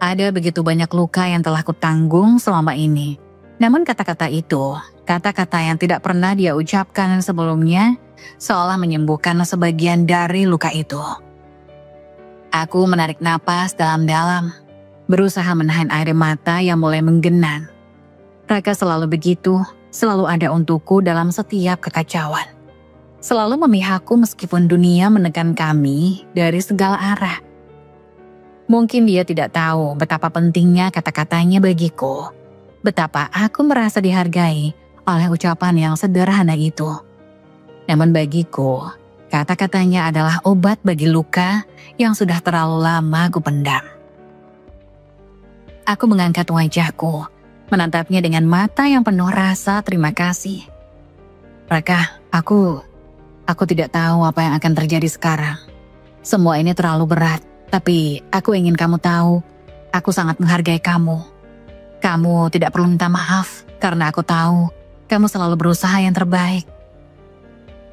Ada begitu banyak luka yang telah kutanggung selama ini. Namun kata-kata itu, kata-kata yang tidak pernah dia ucapkan sebelumnya, seolah menyembuhkan sebagian dari luka itu. Aku menarik napas dalam-dalam, berusaha menahan air mata yang mulai menggenang. Raka selalu begitu, selalu ada untukku dalam setiap kekacauan. Selalu memihakku meskipun dunia menekan kami dari segala arah. Mungkin dia tidak tahu betapa pentingnya kata-katanya bagiku. Betapa aku merasa dihargai oleh ucapan yang sederhana itu. Namun bagiku, kata-katanya adalah obat bagi luka yang sudah terlalu lama kupendam. Aku mengangkat wajahku, menatapnya dengan mata yang penuh rasa terima kasih. Raka, aku tidak tahu apa yang akan terjadi sekarang. Semua ini terlalu berat, tapi aku ingin kamu tahu, aku sangat menghargai kamu. Kamu tidak perlu minta maaf, karena aku tahu kamu selalu berusaha yang terbaik.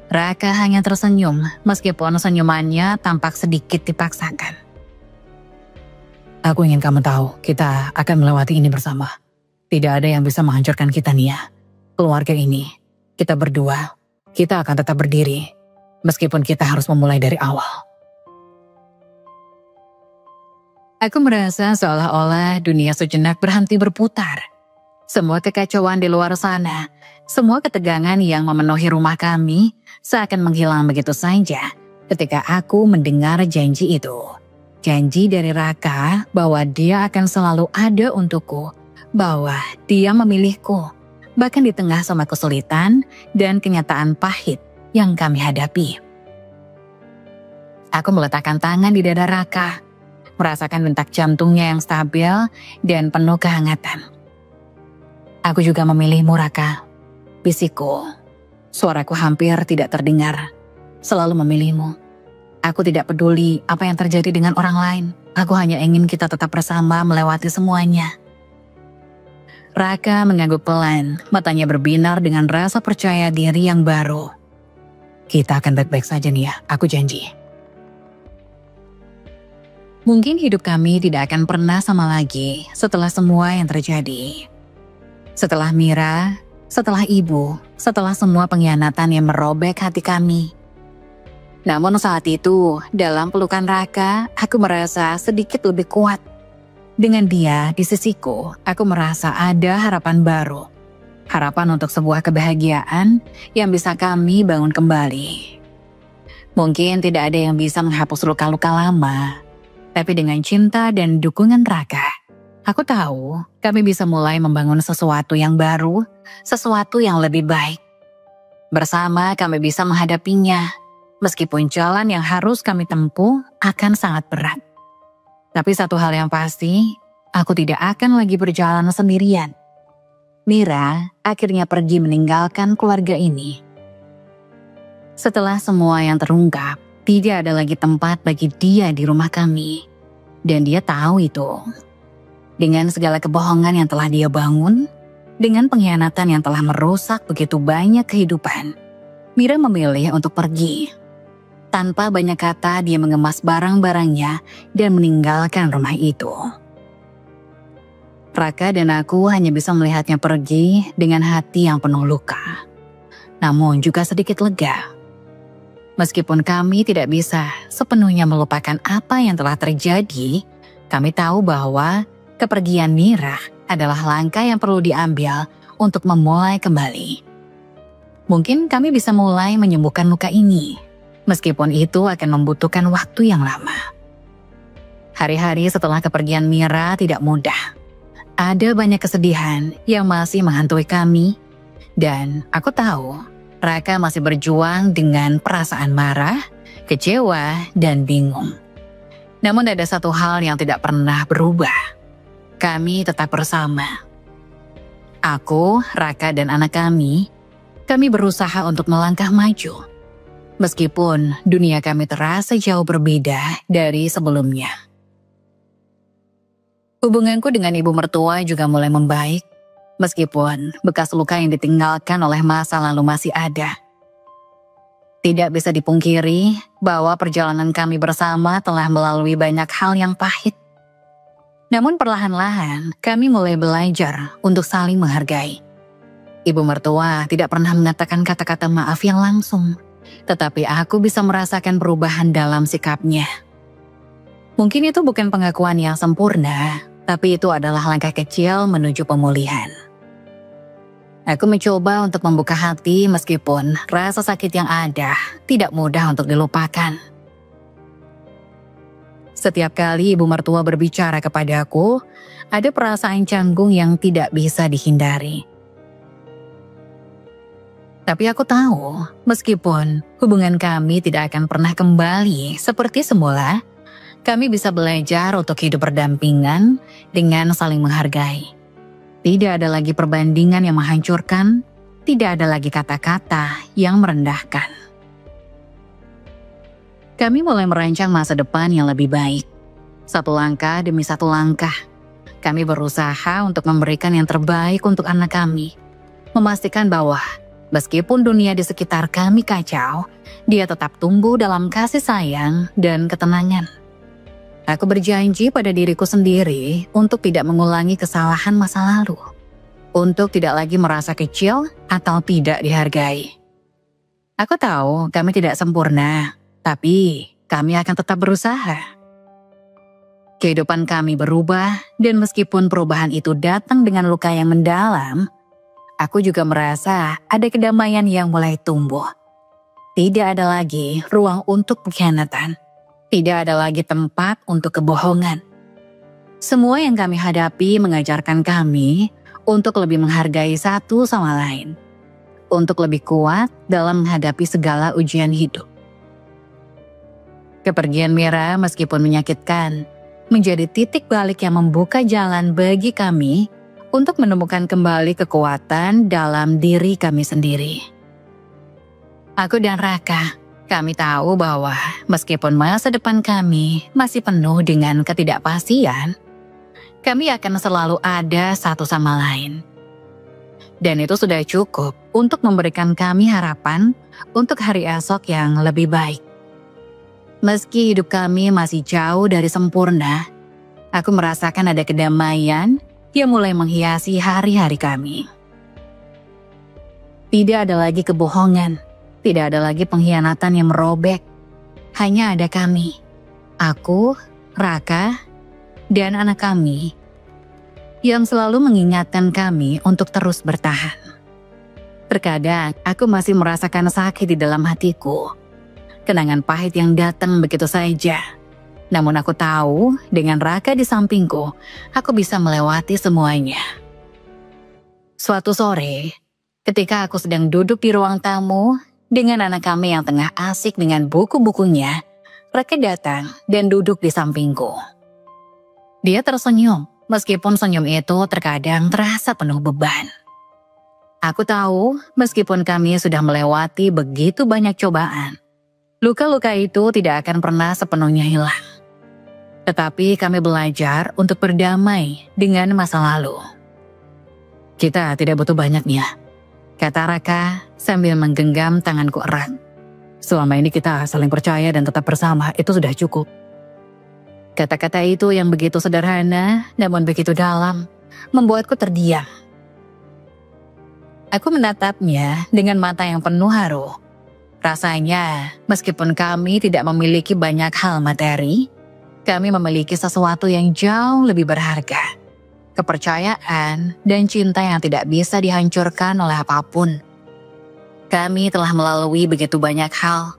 Raka hanya tersenyum, meskipun senyumannya tampak sedikit dipaksakan. Aku ingin kamu tahu, kita akan melewati ini bersama. Tidak ada yang bisa menghancurkan kita, Nia. Keluarga ini, kita berdua, kita akan tetap berdiri, meskipun kita harus memulai dari awal. Aku merasa seolah-olah dunia sejenak berhenti berputar. Semua kekacauan di luar sana, semua ketegangan yang memenuhi rumah kami seakan menghilang begitu saja ketika aku mendengar janji itu. Janji dari Raka bahwa dia akan selalu ada untukku, bahwa dia memilihku, bahkan di tengah semua kesulitan dan kenyataan pahit yang kami hadapi. Aku meletakkan tangan di dada Raka, merasakan detak jantungnya yang stabil dan penuh kehangatan. Aku juga memilihmu, Raka. Bisikku, suaraku hampir tidak terdengar. Selalu memilihmu. Aku tidak peduli apa yang terjadi dengan orang lain. Aku hanya ingin kita tetap bersama melewati semuanya. Raka mengangguk pelan, matanya berbinar dengan rasa percaya diri yang baru. Kita akan baik-baik saja nih ya, aku janji. Mungkin hidup kami tidak akan pernah sama lagi setelah semua yang terjadi. Setelah Mira, setelah ibu, setelah semua pengkhianatan yang merobek hati kami. Namun saat itu, dalam pelukan Raka, aku merasa sedikit lebih kuat. Dengan dia di sisiku, aku merasa ada harapan baru. Harapan untuk sebuah kebahagiaan yang bisa kami bangun kembali. Mungkin tidak ada yang bisa menghapus luka-luka lama. Tapi dengan cinta dan dukungan Raka, aku tahu kami bisa mulai membangun sesuatu yang baru, sesuatu yang lebih baik. Bersama kami bisa menghadapinya, meskipun jalan yang harus kami tempuh akan sangat berat. Tapi satu hal yang pasti, aku tidak akan lagi berjalan sendirian. Mira akhirnya pergi meninggalkan keluarga ini. Setelah semua yang terungkap, tidak ada lagi tempat bagi dia di rumah kami. Dan dia tahu itu. Dengan segala kebohongan yang telah dia bangun, dengan pengkhianatan yang telah merusak begitu banyak kehidupan, Mira memilih untuk pergi. Tanpa banyak kata dia mengemas barang-barangnya dan meninggalkan rumah itu. Raka dan aku hanya bisa melihatnya pergi dengan hati yang penuh luka. Namun juga sedikit lega. Meskipun kami tidak bisa sepenuhnya melupakan apa yang telah terjadi, kami tahu bahwa kepergian Mira adalah langkah yang perlu diambil untuk memulai kembali. Mungkin kami bisa mulai menyembuhkan luka ini, meskipun itu akan membutuhkan waktu yang lama. Hari-hari setelah kepergian Mira tidak mudah. Ada banyak kesedihan yang masih menghantui kami, dan aku tahu Raka masih berjuang dengan perasaan marah, kecewa, dan bingung. Namun ada satu hal yang tidak pernah berubah. Kami tetap bersama. Aku, Raka, dan anak kami berusaha untuk melangkah maju. Meskipun dunia kami terasa jauh berbeda dari sebelumnya. Hubunganku dengan ibu mertua juga mulai membaik. Meskipun bekas luka yang ditinggalkan oleh masa lalu masih ada. Tidak bisa dipungkiri bahwa perjalanan kami bersama telah melalui banyak hal yang pahit. Namun perlahan-lahan kami mulai belajar untuk saling menghargai. Ibu mertua tidak pernah mengatakan kata-kata maaf yang langsung, tetapi aku bisa merasakan perubahan dalam sikapnya. Mungkin itu bukan pengakuan yang sempurna, tapi itu adalah langkah kecil menuju pemulihan. Aku mencoba untuk membuka hati meskipun rasa sakit yang ada tidak mudah untuk dilupakan. Setiap kali ibu mertua berbicara kepadaku, ada perasaan canggung yang tidak bisa dihindari. Tapi aku tahu, meskipun hubungan kami tidak akan pernah kembali seperti semula, kami bisa belajar untuk hidup berdampingan dengan saling menghargai. Tidak ada lagi perbandingan yang menghancurkan, tidak ada lagi kata-kata yang merendahkan. Kami mulai merancang masa depan yang lebih baik. Satu langkah demi satu langkah, kami berusaha untuk memberikan yang terbaik untuk anak kami. Memastikan bahwa meskipun dunia di sekitar kami kacau, dia tetap tumbuh dalam kasih sayang dan ketenangan. Aku berjanji pada diriku sendiri untuk tidak mengulangi kesalahan masa lalu. Untuk tidak lagi merasa kecil atau tidak dihargai. Aku tahu kami tidak sempurna, tapi kami akan tetap berusaha. Kehidupan kami berubah, dan meskipun perubahan itu datang dengan luka yang mendalam, aku juga merasa ada kedamaian yang mulai tumbuh. Tidak ada lagi ruang untuk pengkhianatan. Tidak ada lagi tempat untuk kebohongan. Semua yang kami hadapi mengajarkan kami untuk lebih menghargai satu sama lain. Untuk lebih kuat dalam menghadapi segala ujian hidup. Kepergian Mira meskipun menyakitkan, menjadi titik balik yang membuka jalan bagi kami untuk menemukan kembali kekuatan dalam diri kami sendiri. Aku dan Raka, kami tahu bahwa meskipun masa depan kami masih penuh dengan ketidakpastian, kami akan selalu ada satu sama lain. Dan itu sudah cukup untuk memberikan kami harapan untuk hari esok yang lebih baik. Meski hidup kami masih jauh dari sempurna, aku merasakan ada kedamaian yang mulai menghiasi hari-hari kami. Tidak ada lagi kebohongan, tidak ada lagi pengkhianatan yang merobek. Hanya ada kami, aku, Raka, dan anak kami, yang selalu mengingatkan kami untuk terus bertahan. Terkadang aku masih merasakan sakit di dalam hatiku. Kenangan pahit yang datang begitu saja. Namun aku tahu dengan Raka di sampingku, aku bisa melewati semuanya. Suatu sore, ketika aku sedang duduk di ruang tamu dengan anak kami yang tengah asik dengan buku-bukunya, Raka datang dan duduk di sampingku. Dia tersenyum, meskipun senyum itu terkadang terasa penuh beban. Aku tahu meskipun kami sudah melewati begitu banyak cobaan, luka-luka itu tidak akan pernah sepenuhnya hilang. Tetapi kami belajar untuk berdamai dengan masa lalu. Kita tidak butuh banyak nih, kata Raka sambil menggenggam tanganku erat. Selama ini kita saling percaya dan tetap bersama, itu sudah cukup. Kata-kata itu yang begitu sederhana namun begitu dalam, membuatku terdiam. Aku menatapnya dengan mata yang penuh haru. Rasanya, meskipun kami tidak memiliki banyak hal materi, kami memiliki sesuatu yang jauh lebih berharga. Kepercayaan dan cinta yang tidak bisa dihancurkan oleh apapun. Kami telah melalui begitu banyak hal,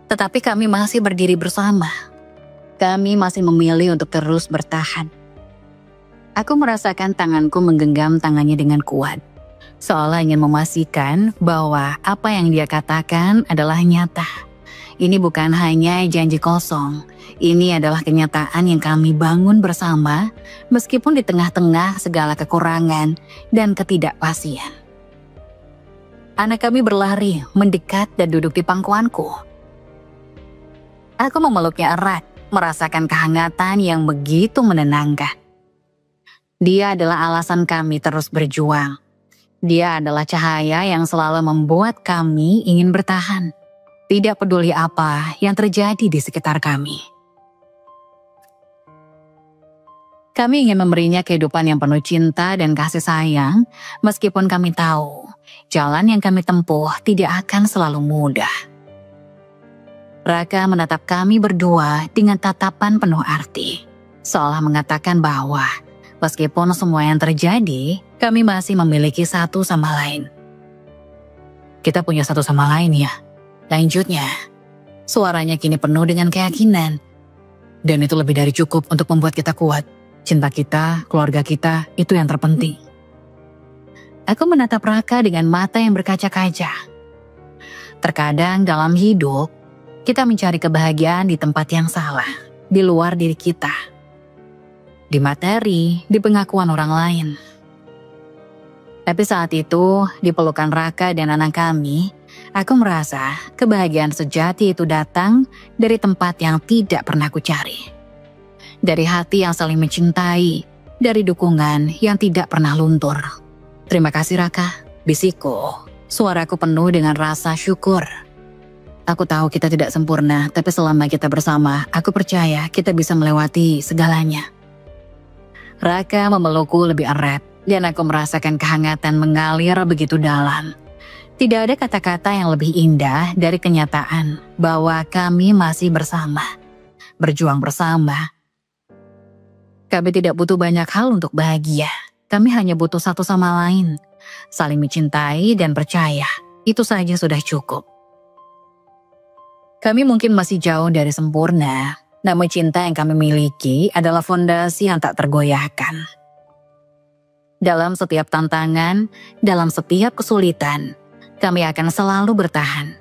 tetapi kami masih berdiri bersama. Kami masih memilih untuk terus bertahan. Aku merasakan tanganku menggenggam tangannya dengan kuat. Seolah ingin memastikan bahwa apa yang dia katakan adalah nyata. Ini bukan hanya janji kosong. Ini adalah kenyataan yang kami bangun bersama meskipun di tengah-tengah segala kekurangan dan ketidakpastian. Anak kami berlari, mendekat dan duduk di pangkuanku. Aku memeluknya erat, merasakan kehangatan yang begitu menenangkan. Dia adalah alasan kami terus berjuang. Dia adalah cahaya yang selalu membuat kami ingin bertahan. Tidak peduli apa yang terjadi di sekitar kami. Kami ingin memberinya kehidupan yang penuh cinta dan kasih sayang, meskipun kami tahu jalan yang kami tempuh tidak akan selalu mudah. Raka menatap kami berdua dengan tatapan penuh arti, seolah mengatakan bahwa meskipun semua yang terjadi, kami masih memiliki satu sama lain. Kita punya satu sama lain ya. Lanjutnya, suaranya kini penuh dengan keyakinan. Dan itu lebih dari cukup untuk membuat kita kuat. Cinta kita, keluarga kita, itu yang terpenting. Aku menatap Raka dengan mata yang berkaca-kaca. Terkadang dalam hidup, kita mencari kebahagiaan di tempat yang salah, di luar diri kita. Di materi, di pengakuan orang lain. Tapi saat itu, di pelukan Raka dan anak kami, aku merasa kebahagiaan sejati itu datang dari tempat yang tidak pernah ku cari. Dari hati yang saling mencintai, dari dukungan yang tidak pernah luntur. Terima kasih Raka, bisikku. Suaraku penuh dengan rasa syukur. Aku tahu kita tidak sempurna, tapi selama kita bersama, aku percaya kita bisa melewati segalanya. Raka memelukku lebih erat. Dan aku merasakan kehangatan mengalir begitu dalam. Tidak ada kata-kata yang lebih indah dari kenyataan bahwa kami masih bersama, berjuang bersama. Kami tidak butuh banyak hal untuk bahagia. Kami hanya butuh satu sama lain. Saling mencintai dan percaya. Itu saja sudah cukup. Kami mungkin masih jauh dari sempurna, namun cinta yang kami miliki adalah fondasi yang tak tergoyahkan. Dalam setiap tantangan, dalam setiap kesulitan, kami akan selalu bertahan.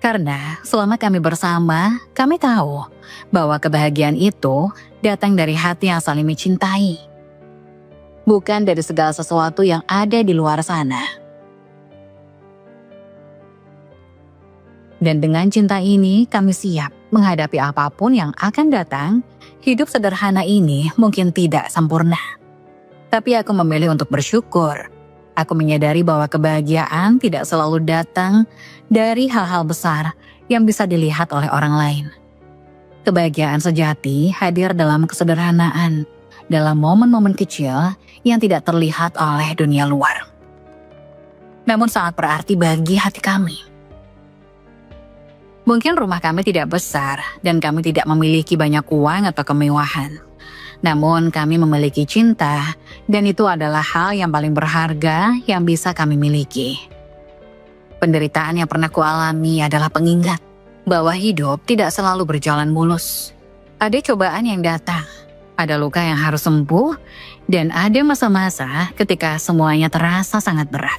Karena selama kami bersama, kami tahu bahwa kebahagiaan itu datang dari hati yang saling mencintai. Bukan dari segala sesuatu yang ada di luar sana. Dan dengan cinta ini kami siap menghadapi apapun yang akan datang. Hidup sederhana ini mungkin tidak sempurna. Tapi aku memilih untuk bersyukur. Aku menyadari bahwa kebahagiaan tidak selalu datang dari hal-hal besar yang bisa dilihat oleh orang lain. Kebahagiaan sejati hadir dalam kesederhanaan, dalam momen-momen kecil yang tidak terlihat oleh dunia luar. Namun sangat berarti bagi hati kami. Mungkin rumah kami tidak besar dan kami tidak memiliki banyak uang atau kemewahan. Namun kami memiliki cinta dan itu adalah hal yang paling berharga yang bisa kami miliki. Penderitaan yang pernah kualami adalah pengingat bahwa hidup tidak selalu berjalan mulus. Ada cobaan yang datang, ada luka yang harus sembuh, dan ada masa-masa ketika semuanya terasa sangat berat.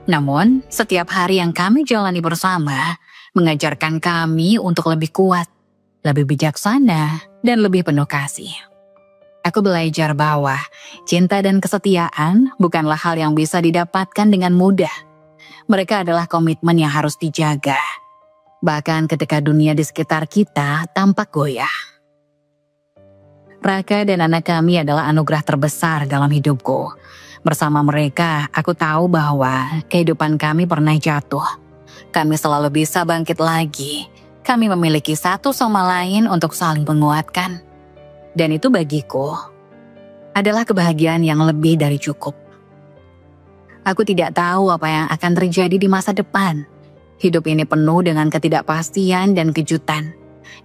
Namun, setiap hari yang kami jalani bersama mengajarkan kami untuk lebih kuat, lebih bijaksana, dan lebih penuh kasih. Aku belajar bahwa cinta dan kesetiaan bukanlah hal yang bisa didapatkan dengan mudah. Mereka adalah komitmen yang harus dijaga, bahkan ketika dunia di sekitar kita tampak goyah. Raka dan anak kami adalah anugerah terbesar dalam hidupku. Bersama mereka, aku tahu bahwa kehidupan kami pernah jatuh. Kami selalu bisa bangkit lagi. Kami memiliki satu sama lain untuk saling menguatkan. Dan itu bagiku adalah kebahagiaan yang lebih dari cukup. Aku tidak tahu apa yang akan terjadi di masa depan. Hidup ini penuh dengan ketidakpastian dan kejutan.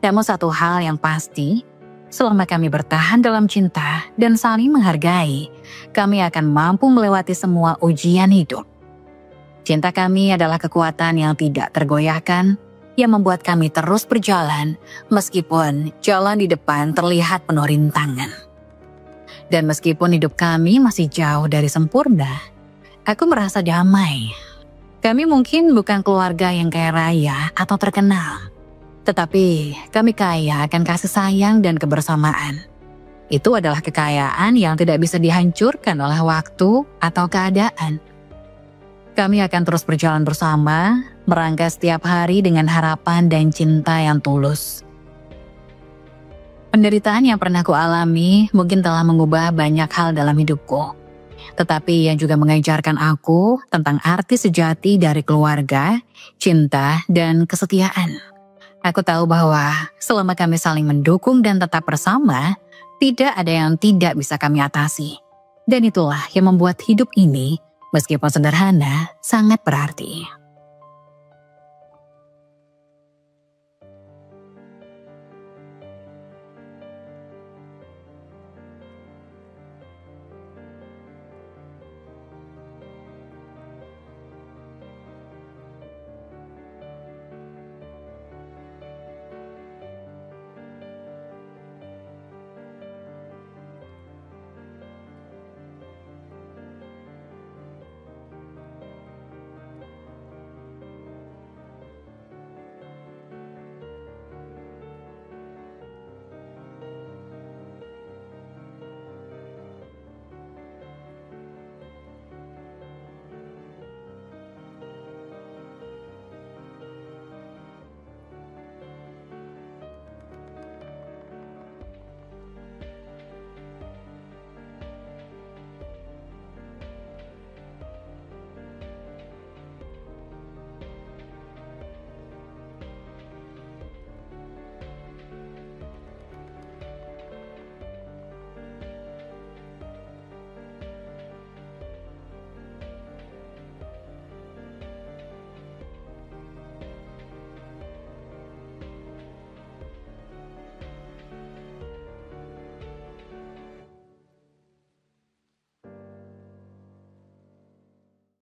Namun satu hal yang pasti, selama kami bertahan dalam cinta dan saling menghargai, kami akan mampu melewati semua ujian hidup. Cinta kami adalah kekuatan yang tidak tergoyahkan, yang membuat kami terus berjalan meskipun jalan di depan terlihat penuh rintangan. Dan meskipun hidup kami masih jauh dari sempurna, aku merasa damai. Kami mungkin bukan keluarga yang kaya raya atau terkenal, tetapi kami kaya akan kasih sayang dan kebersamaan. Itu adalah kekayaan yang tidak bisa dihancurkan oleh waktu atau keadaan. Kami akan terus berjalan bersama, merangkai setiap hari dengan harapan dan cinta yang tulus. Penderitaan yang pernah kualami mungkin telah mengubah banyak hal dalam hidupku. Tetapi yang juga mengajarkan aku tentang arti sejati dari keluarga, cinta, dan kesetiaan. Aku tahu bahwa selama kami saling mendukung dan tetap bersama, tidak ada yang tidak bisa kami atasi. Dan itulah yang membuat hidup ini, meskipun sederhana, sangat berarti.